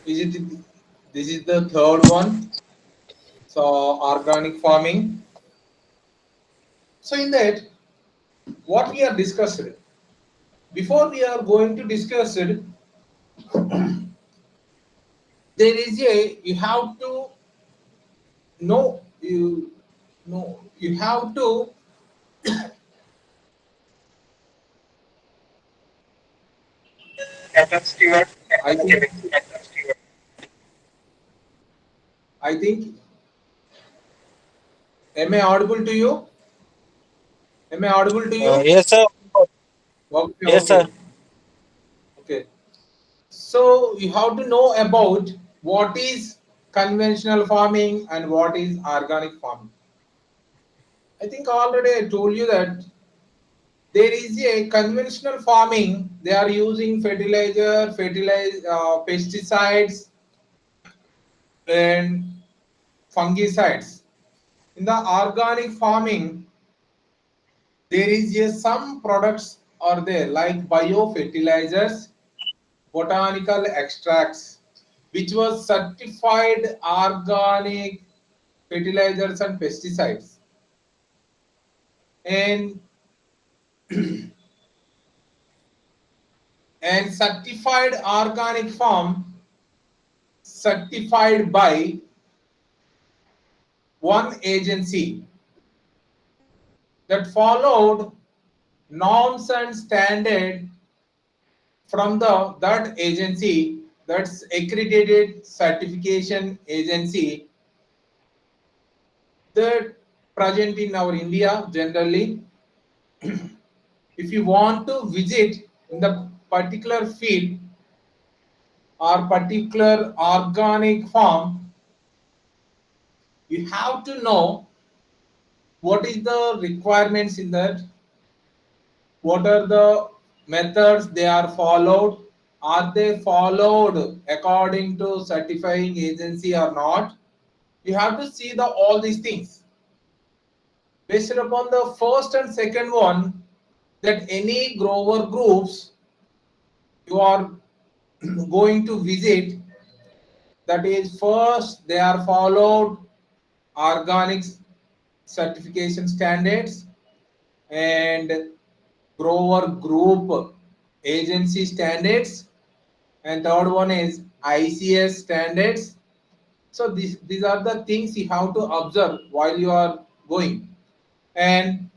Is it? This is the third one. So organic farming. So in that, what we are discussing, before we are going to discuss it, there is a, you have to know, you have to I think I think am I audible to you? Am I audible to you? Yes, sir. Okay, Yes, sir. okay. So you have to know about what is conventional farming and what is organic farming. I think already I told you that there is a conventional farming. They are using pesticides and fungicides. In the organic farming, there is some products are there like biofertilizers, botanical extracts, which was certified organic fertilizers and pesticides. And certified organic farm certified by one agency that followed norms and standard from that agency, that's accredited certification agency that present in our India generally. If you want to visit in the particular field or particular organic farm, you have to know what is the requirements in that, what are the methods they are followed, are they followed according to certifying agency or not. You have to see all these things. Based upon the first and second one, that any grower groups you are going to visit, that is, first they are followed organic certification standards and grower group agency standards, and third one is ICS standards. So these are the things you have to observe while you are going. And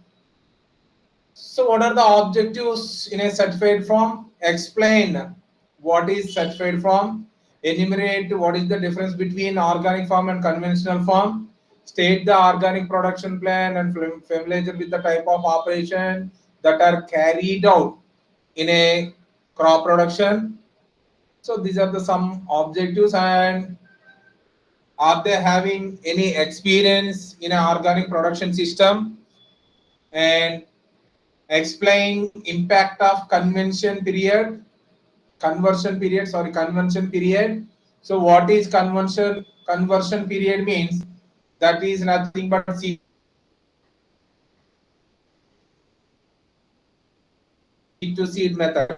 so what are the objectives in a certified farm? Explain what is certified farm, enumerate what is the difference between organic farm and conventional farm, state the organic production plan and familiarize with the type of operation that are carried out in a crop production. So these are the some objectives. And are they having any experience in an organic production system? And explain impact of conversion period. So what is conversion period means, that is nothing but seed to seed method.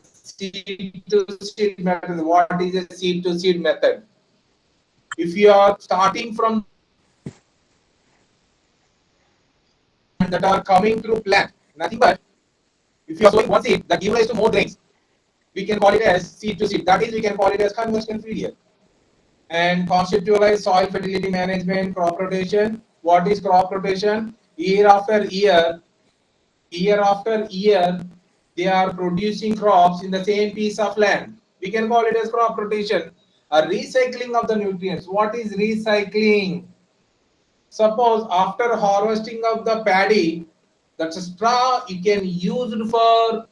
Seed to seed method. What is a seed to seed method? If you are starting from the plant that are coming through plant, nothing but if you are sowing one seed that gives rise to more grains, we can call it as seed to seed. That is, we can call it as conversion period. And conceptualize soil fertility management, crop rotation. What is crop rotation? Year after year, they are producing crops in the same piece of land. We can call it as crop rotation. A recycling of the nutrients. What is recycling? Suppose after harvesting of the paddy, that's a straw you can use it for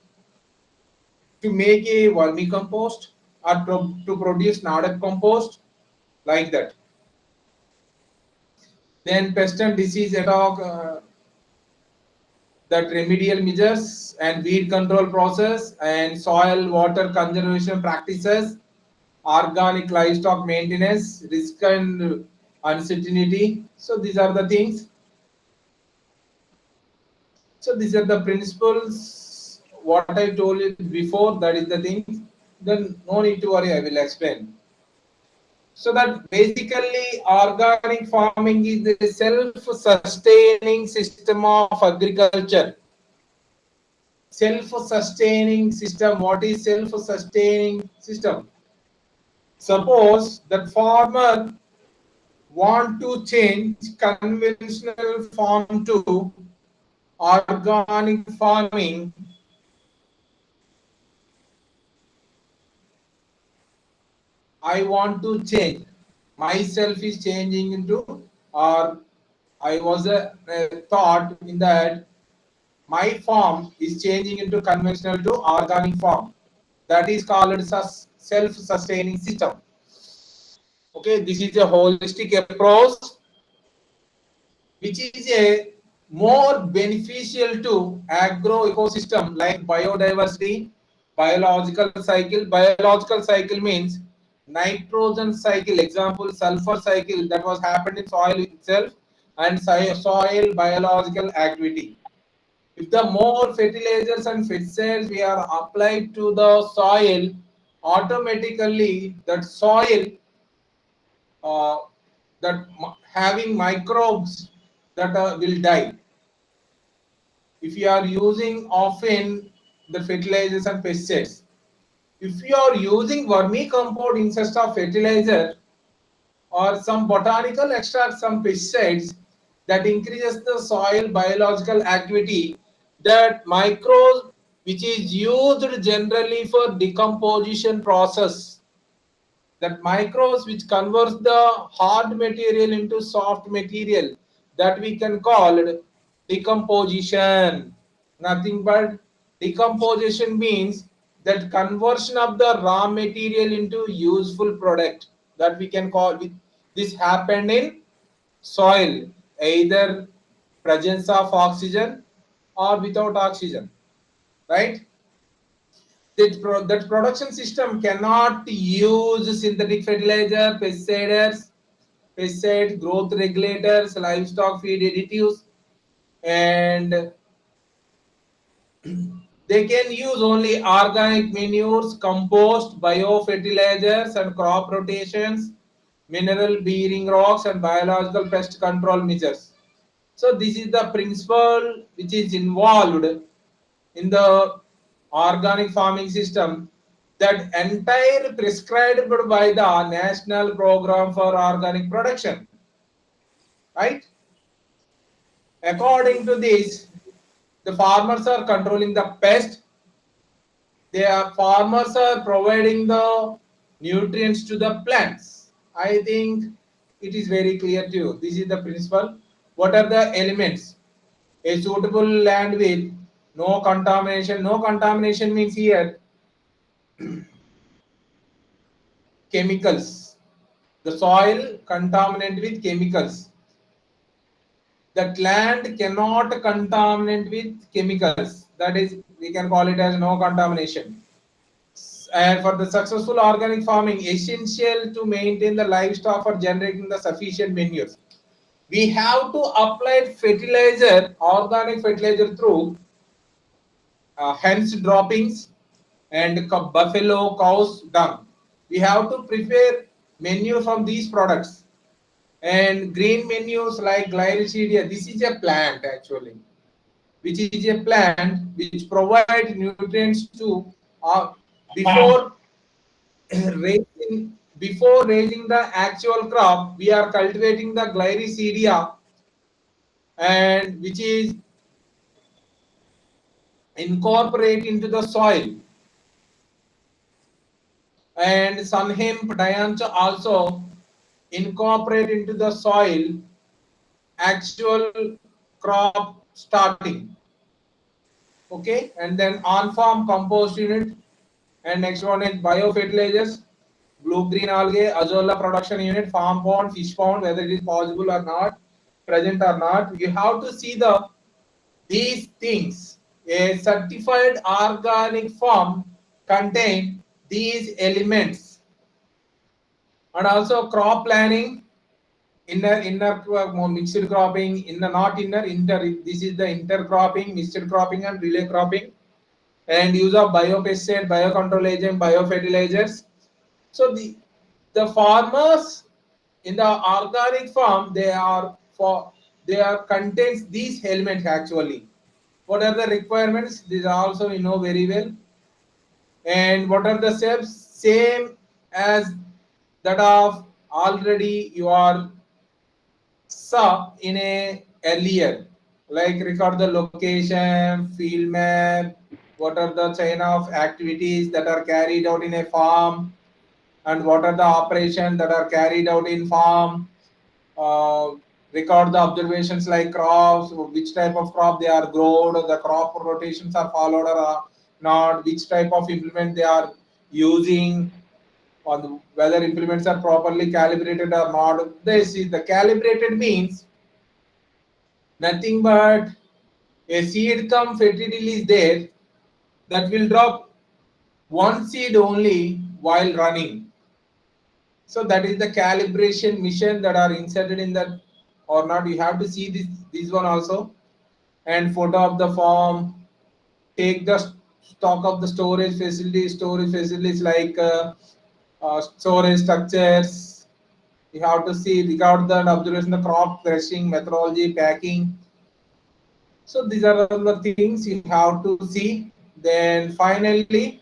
to make a vermicompost or to produce nadak compost, like that. Then pest and disease attack, that remedial measures and weed control process and soil water conservation practices, organic livestock maintenance, risk and uncertainty. So these are the things. So these are the principles. What I told you before, that is the thing. Then no need to worry, I will explain. So that basically organic farming is a self-sustaining system of agriculture. Self-sustaining system. What is self-sustaining system? Suppose that farmer want to change conventional farm to organic farming. I want to change. Myself is changing into, or I was a thought in that my farm is changing into conventional to organic farm. That is called self-sustaining system. Okay, this is a holistic approach which is a more beneficial to agro ecosystem like biodiversity, biological cycle. Biological cycle means nitrogen cycle, example sulfur cycle that was happened in soil itself, and soil biological activity. If the more fertilizers and pesticides we are applied to the soil, automatically that soil uh, having microbes that will die. If you are using often the fertilizers and pesticides, if you are using vermicompost instead of fertilizer or some botanical extract, some pesticides, that increases the soil biological activity, that microbes which is used generally for decomposition process, that microbes which converts the hard material into soft material, that we can call it decomposition. Nothing but decomposition means that conversion of the raw material into useful product, that we can call it. This happened in soil, either presence of oxygen or without oxygen, right? That production system cannot use synthetic fertilizer, pesticide growth regulators, livestock feed additives, and they can use only organic manures, compost, biofertilizers, and crop rotations, mineral bearing rocks, and biological pest control measures. So this is the principle which is involved in the organic farming system, that entire prescribed by the National Program for Organic Production, right? According to this, the farmers are controlling the pest. Farmers are providing the nutrients to the plants. I think it is very clear to you. This is the principle. What are the elements? A suitable land with no contamination. No contamination means here chemicals. The soil contaminated with chemicals. That land cannot contaminate with chemicals. That is, we can call it as no contamination. And for the successful organic farming, essential to maintain the livestock for generating the sufficient manures. We have to apply fertilizer, organic fertilizer through hens droppings and buffalo cows dung. We have to prepare manure from these products, and green manures like glycidia. This is a plant actually, which is a plant which provides nutrients to before raising the actual crop. We are cultivating the glycidia, and which is incorporate into the soil, and sun hemp diancha also incorporate into the soil actual crop starting. Okay, and then on farm compost unit, and next one is biofertilizers, blue green algae, azolla production unit, farm pond, fish pond, whether it is possible or not, present or not. You have to see these things. A certified organic farm contain these elements. And also crop planning, mixed cropping, not inter. This is the intercropping, mixed cropping, and relay cropping, and use of biopesticide, biocontrol agent, biofertilizers. So the the farmers in the organic farm, they are contains these elements actually. What are the requirements? These are also you know very well. And what are the steps? Same as that of already you are saw in a earlier, like record the location, field map, what are the chain of activities that are carried out in a farm, and what are the operations that are carried out in farm. uh, Record the observations like crops, which type of crop they are grown, the crop rotations are followed or not, which type of implement they are using, on whether implements are properly calibrated or not. This is the calibrated means nothing but a seed cum fertility is there that will drop one seed only while running. So that is the calibration mission that are inserted in that or not. You have to see this one also. And photo of the form, take the stock of the storage facilities like storage structures. You have to see record the observation, the crop threshing methodology, packing. So these are the things you have to see. Then finally,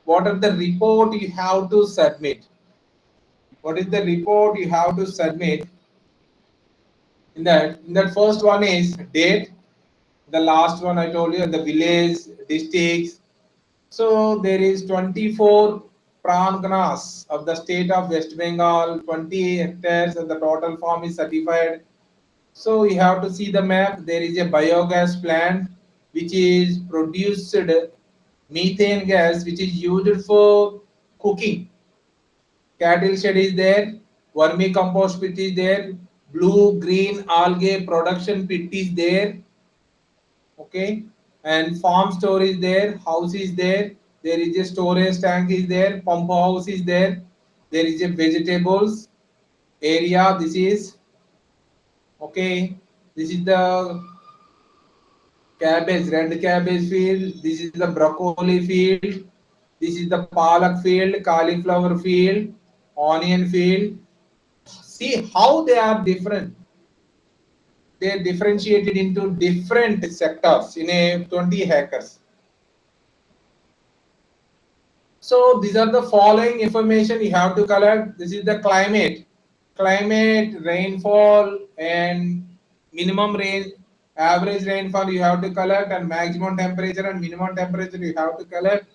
what are the report you have to submit? What is the report you have to submit? In that first one is date. The last one I told you, the village, districts. So there is 24 pranganas of the state of West Bengal, 20 hectares, and the total farm is certified. So you have to see the map. There is a biogas plant which is produced methane gas which is used for cooking. Cattle shed is there, vermicompost pit is there, blue green algae production pit is there. Okay, and farm store is there, house is there, there is a storage tank is there, pump house is there is a vegetables area. This is okay. This is the cabbage, red cabbage field. This is the broccoli field. This is the palak field, cauliflower field, onion field. See how they are different. They are differentiated into different sectors in a 20 acres. So these are the following information you have to collect. This is the climate, rainfall, and minimum rain, average rainfall you have to collect, and maximum temperature and minimum temperature you have to collect.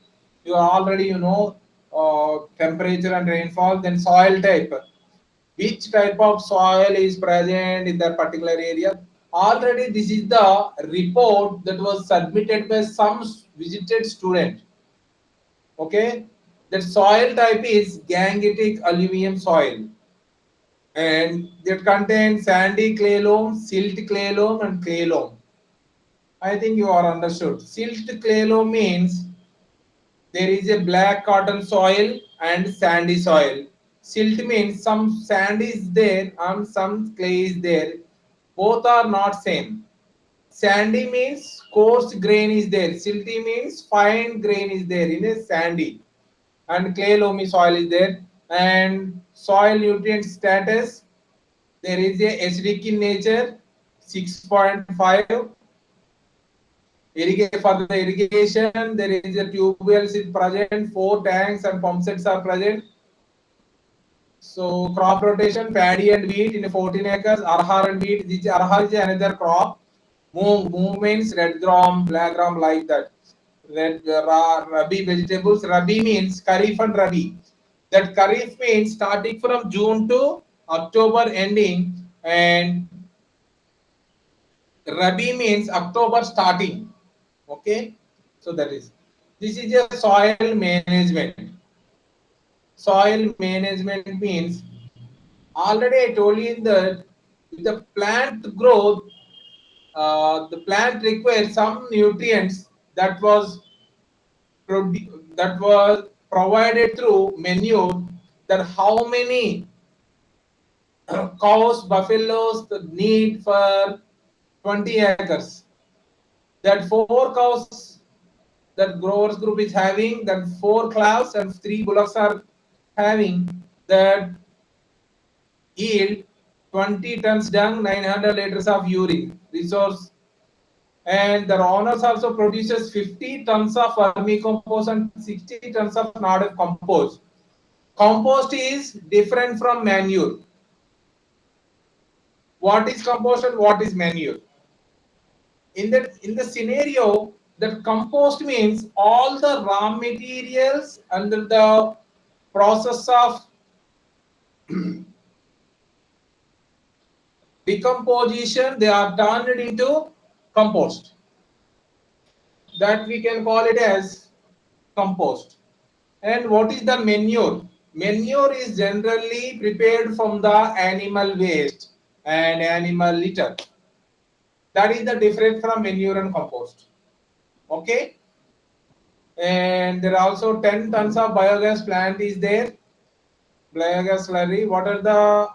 You already you know temperature and rainfall. Then soil type, which type of soil is present in that particular area. Already this is the report that was submitted by some visited student. Okay, that soil type is gangetic alluvium soil, and that contains sandy clay loam, silt clay loam, and clay loam. I think you are understood. Silt clay loam means there is a black cotton soil and sandy soil. Silt means some sand is there and some clay is there. Both are not same. Sandy means coarse grain is there. Silty means fine grain is there in a sandy. And clay loamy soil is there. And soil nutrient status, there is a acidic in nature, 6.5. For the irrigation, there is a tube wells is present, 4 tanks and pump sets are present. So crop rotation, paddy and wheat in 14 acres, arhar and wheat. This arhar is another crop. Moong means red gram, black gram, like that. Rabi vegetables. Rabi means Kharif and Rabi. That Kharif means starting from June to October ending, and Rabi means October starting. Okay, so that is. This is a soil management. Soil management means already I told you that with the plant growth, the plant requires some nutrients that was provided through manure. That how many cows, buffaloes need for 20 acres. That 4 cows that growers group is having, that 4 calves and 3 bullocks are having. that yield 20 tons dung, 900 liters of urine resource, and the owners also produces 50 tons of vermicompost and 60 tons of non compost. Compost is different from manure. What is compost and what is manure? In the scenario, that compost means all the raw materials under the process of decomposition, they are turned into compost. That we can call it as compost. And what is the manure? Manure is generally prepared from the animal waste and animal litter. That is the difference from manure and compost. Okay. And there are also 10 tons of biogas plant is there. Biogas slurry. What are the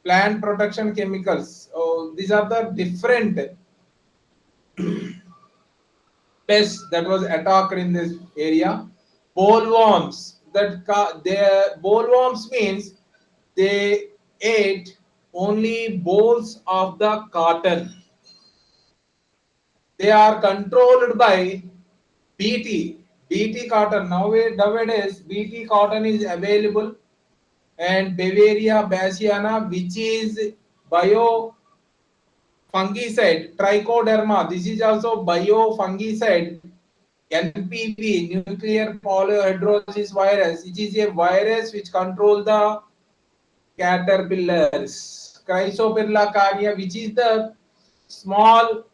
plant protection chemicals? Oh, these are the different pests that was attacked in this area. Bollworms. Bollworms means they ate only bolls of the cotton. They are controlled by BT. BT cotton. Nowadays, BT cotton is available, and Bavaria bassiana, which is bio fungicide, trichoderma. This is also bio fungicide. NPV, nuclear polyhedrosis virus. It is a virus which controls the caterpillars. Chrysoperla carnia, which is the small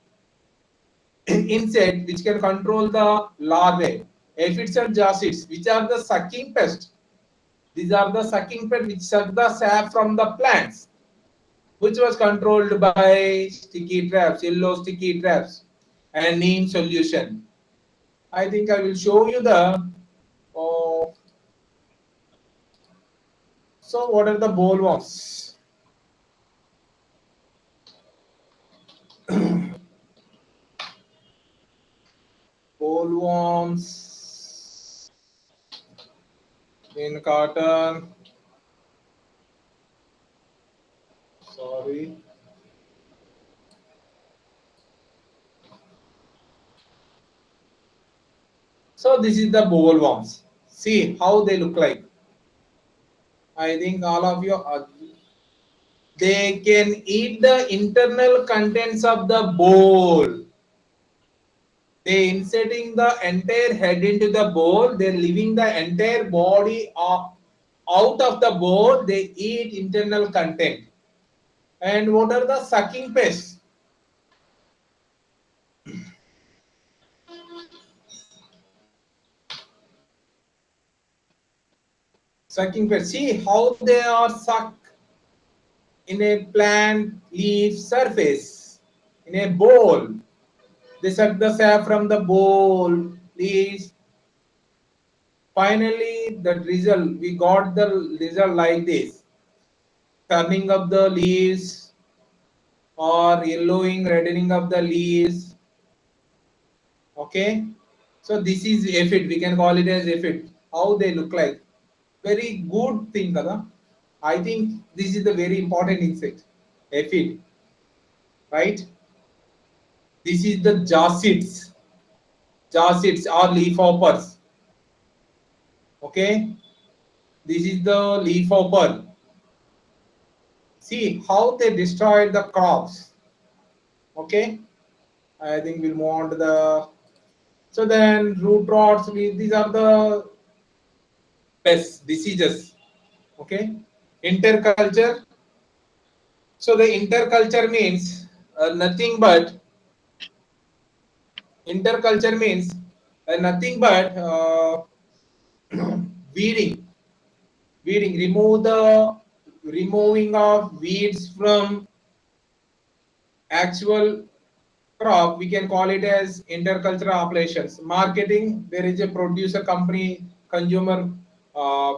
insect which can control the larvae. Aphids and jacids, which are the sucking pests. These are the sucking pests which suck the sap from the plants, which was controlled by sticky traps, yellow sticky traps, and neem solution. I think I will show you the. Oh, so what are the bollworms? Bollworms in cotton. Sorry. So this is the bollworms. See how they look like. I think all of you they can eat the internal contents of the bowl. They inserting the entire head into the bowl. They're leaving the entire body out of the bowl. They eat internal content. And what are the sucking pests? Sucking pests. See how they are sucked in a plant leaf surface, in a bowl. They suck the sap from the bowl, leaves. Finally, the result, we got the result like this. Turning up the leaves or yellowing, reddening of the leaves. Okay. So this is aphid. We can call it as aphid. How they look like. Very good thing, kada. I think this is the very important insect. Aphid. Right? This is the jacids. Jacids are leafhoppers. Okay. This is the leafhopper. See how they destroyed the crops. Okay. I think we'll move on to the. So then root rots. These are the pests, diseases. Okay. Interculture. So the interculture means nothing but interculture means nothing but weeding. Weeding. Removing of weeds from actual crop. We can call it as intercultural operations. Marketing. There is a producer company consumer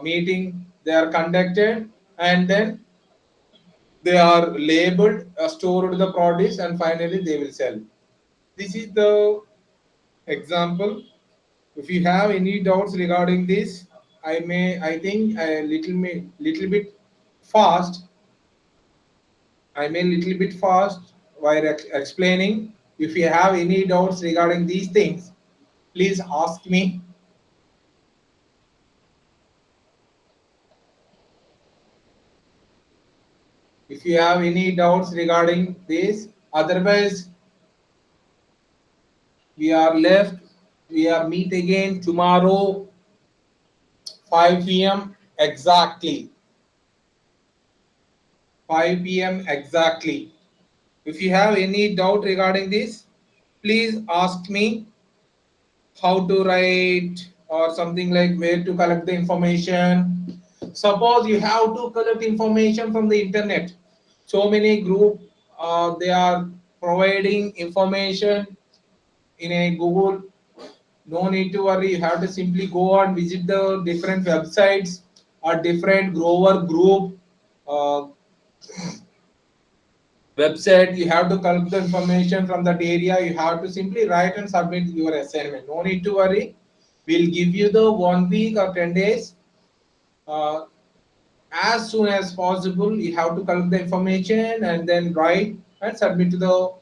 meeting. They are conducted, and then they are labeled, stored the produce, and finally they will sell. This is the example. If you have any doubts regarding this, I think a little bit fast. I may little bit fast while explaining. If you have any doubts regarding these things, please ask me. If you have any doubts regarding this, otherwise we are left. We are meet again tomorrow 5 p.m. exactly. 5 p.m. exactly. If you have any doubt regarding this, please ask me how to write or something like where to collect the information. Suppose you have to collect information from the internet. So many group they are providing information in a Google. No need to worry. You have to simply go and visit the different websites or different grower group uh, website. You have to collect the information from that area. You have to simply write and submit your assignment. No need to worry. We'll give you the 1 week or 10 days. Uh, as soon as possible, you have to collect the information and then write and submit to the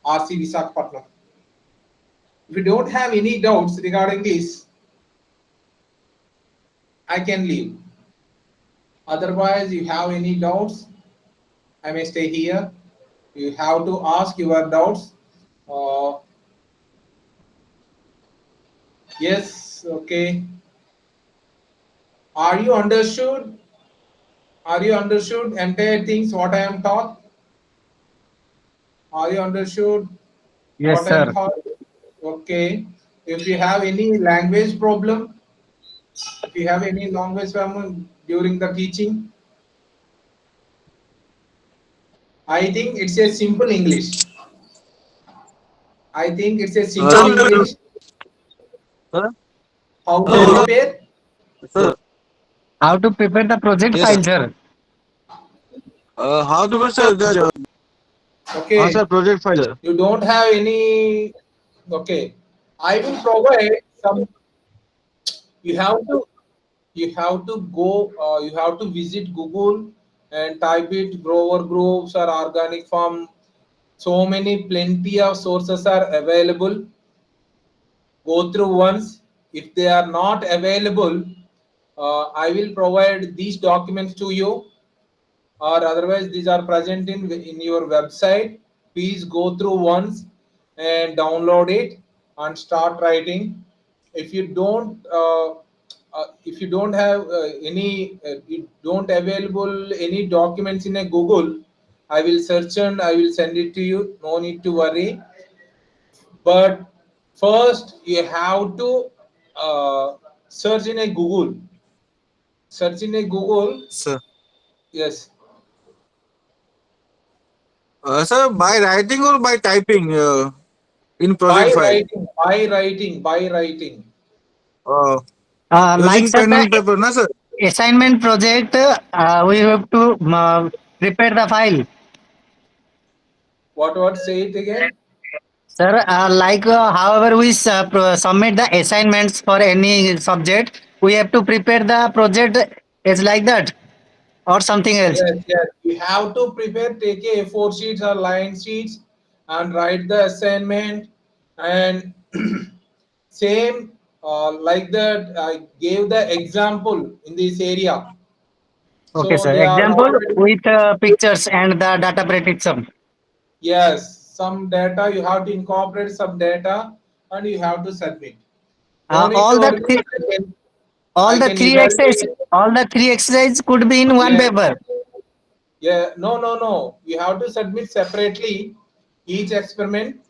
RC Visakhapatnam. If you don't have any doubts regarding this, I can leave. Otherwise, you have any doubts, I may stay here. You have to ask your doubts. Uh, yes, okay. Are you understood? Are you understood entire things what I am taught? Are you understood Yes, what I am sir. taught? Okay. If you have any language problem, if you have any language problem during the teaching, I think it's a simple English. I think it's a simple Sir, English. sir, How to hello, prepare? sir. How to prepare the project Yes, sir. file, sir? How to go, sir? Okay. Sir, project file. You don't have any. Okay. I will provide some. You have to. You have to go. You have to visit Google and type it grower groups or organic farm. So many plenty of sources are available. Go through once. If they are not available, I will provide these documents to you, or otherwise these are present in your website. Please go through once and download it and start writing. If you don't if you don't have any you don't available any documents in a Google, I will search and I will send it to you. No need to worry. But first you have to uh, search in a Google. Search in a Google. Sir, Yes. sir, by writing or by typing in By project file? writing, by writing, by writing. Uh, Like, using sir, pen the and paper, na, sir? assignment project, we have to prepare the file. What say it again? Sir, like, however we submit the assignments for any subject, we have to prepare the project. It's like that or something else. Yes, yes. You have to prepare, take a A4 sheets or line sheets and write the assignment. And same like that, I gave the example in this area. Okay, So sir. they are Example already, with pictures and the data prediction. yes, some data you have to incorporate some data and you have to submit. No need to All the worry. all I the can three exercise, evaluate. all the three exercises could be in one Yes. paper. Yeah, no, no, no. You have to submit separately each experiment.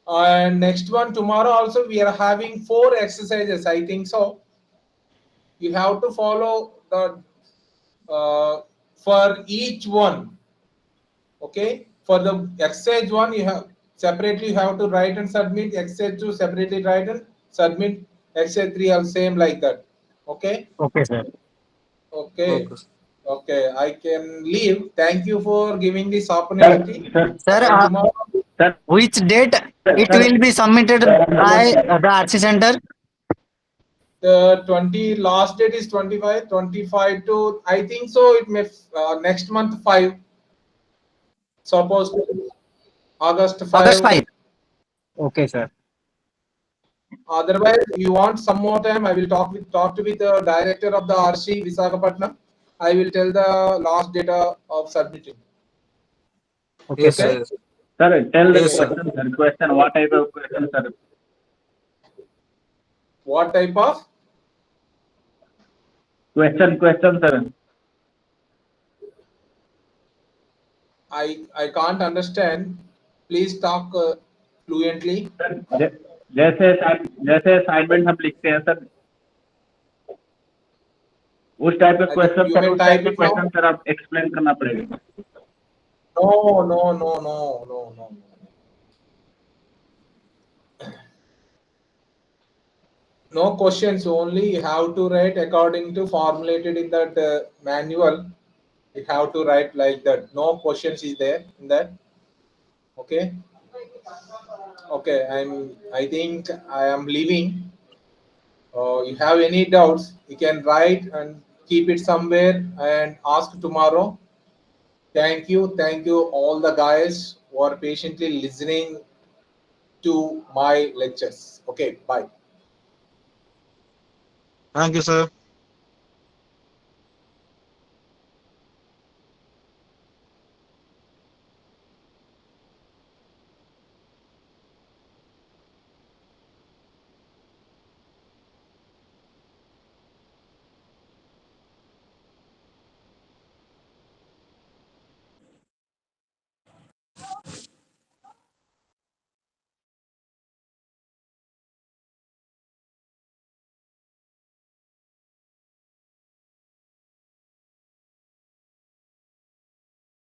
And next one tomorrow also we are having 4 exercises. I think so. You have to follow the for each one. Okay. For the exercise one, you have separately you have to write and submit. Exercise two separately write and submit. Exercise three are same like that. Okay. Okay, sir. Okay. Okay. Okay. I can leave. Thank you for giving this opportunity. Sir, And tomorrow. which date it will be submitted by the RC center? The 20 last date is 25 to, I think so. It may next month 5. Suppose August 5. August 5. Okay, sir. Otherwise, you want some more time, I will talk to the director of the RC Visakhapatnam. I will tell the last data of submitting. Okay, Yes, sir. sir. Sir, tell the Yes, sir. question, sir. Question, what type of question, sir? What type of? Question, sir. I can't understand. Please talk fluently. Sir जैसे assignment हम लिखते हैं sir, उस type के I think question you sir, may उस type type के it now. Question sir आप explain करना पड़ेगा. No. No questions, only you have to write according to formulated in that manual. You have to write like that. No questions is there in that. Okay. I think I am leaving. You have any doubts, you can write and keep it somewhere and ask tomorrow. Thank you all the guys who are patiently listening to my lectures. Okay, bye. Thank you, sir.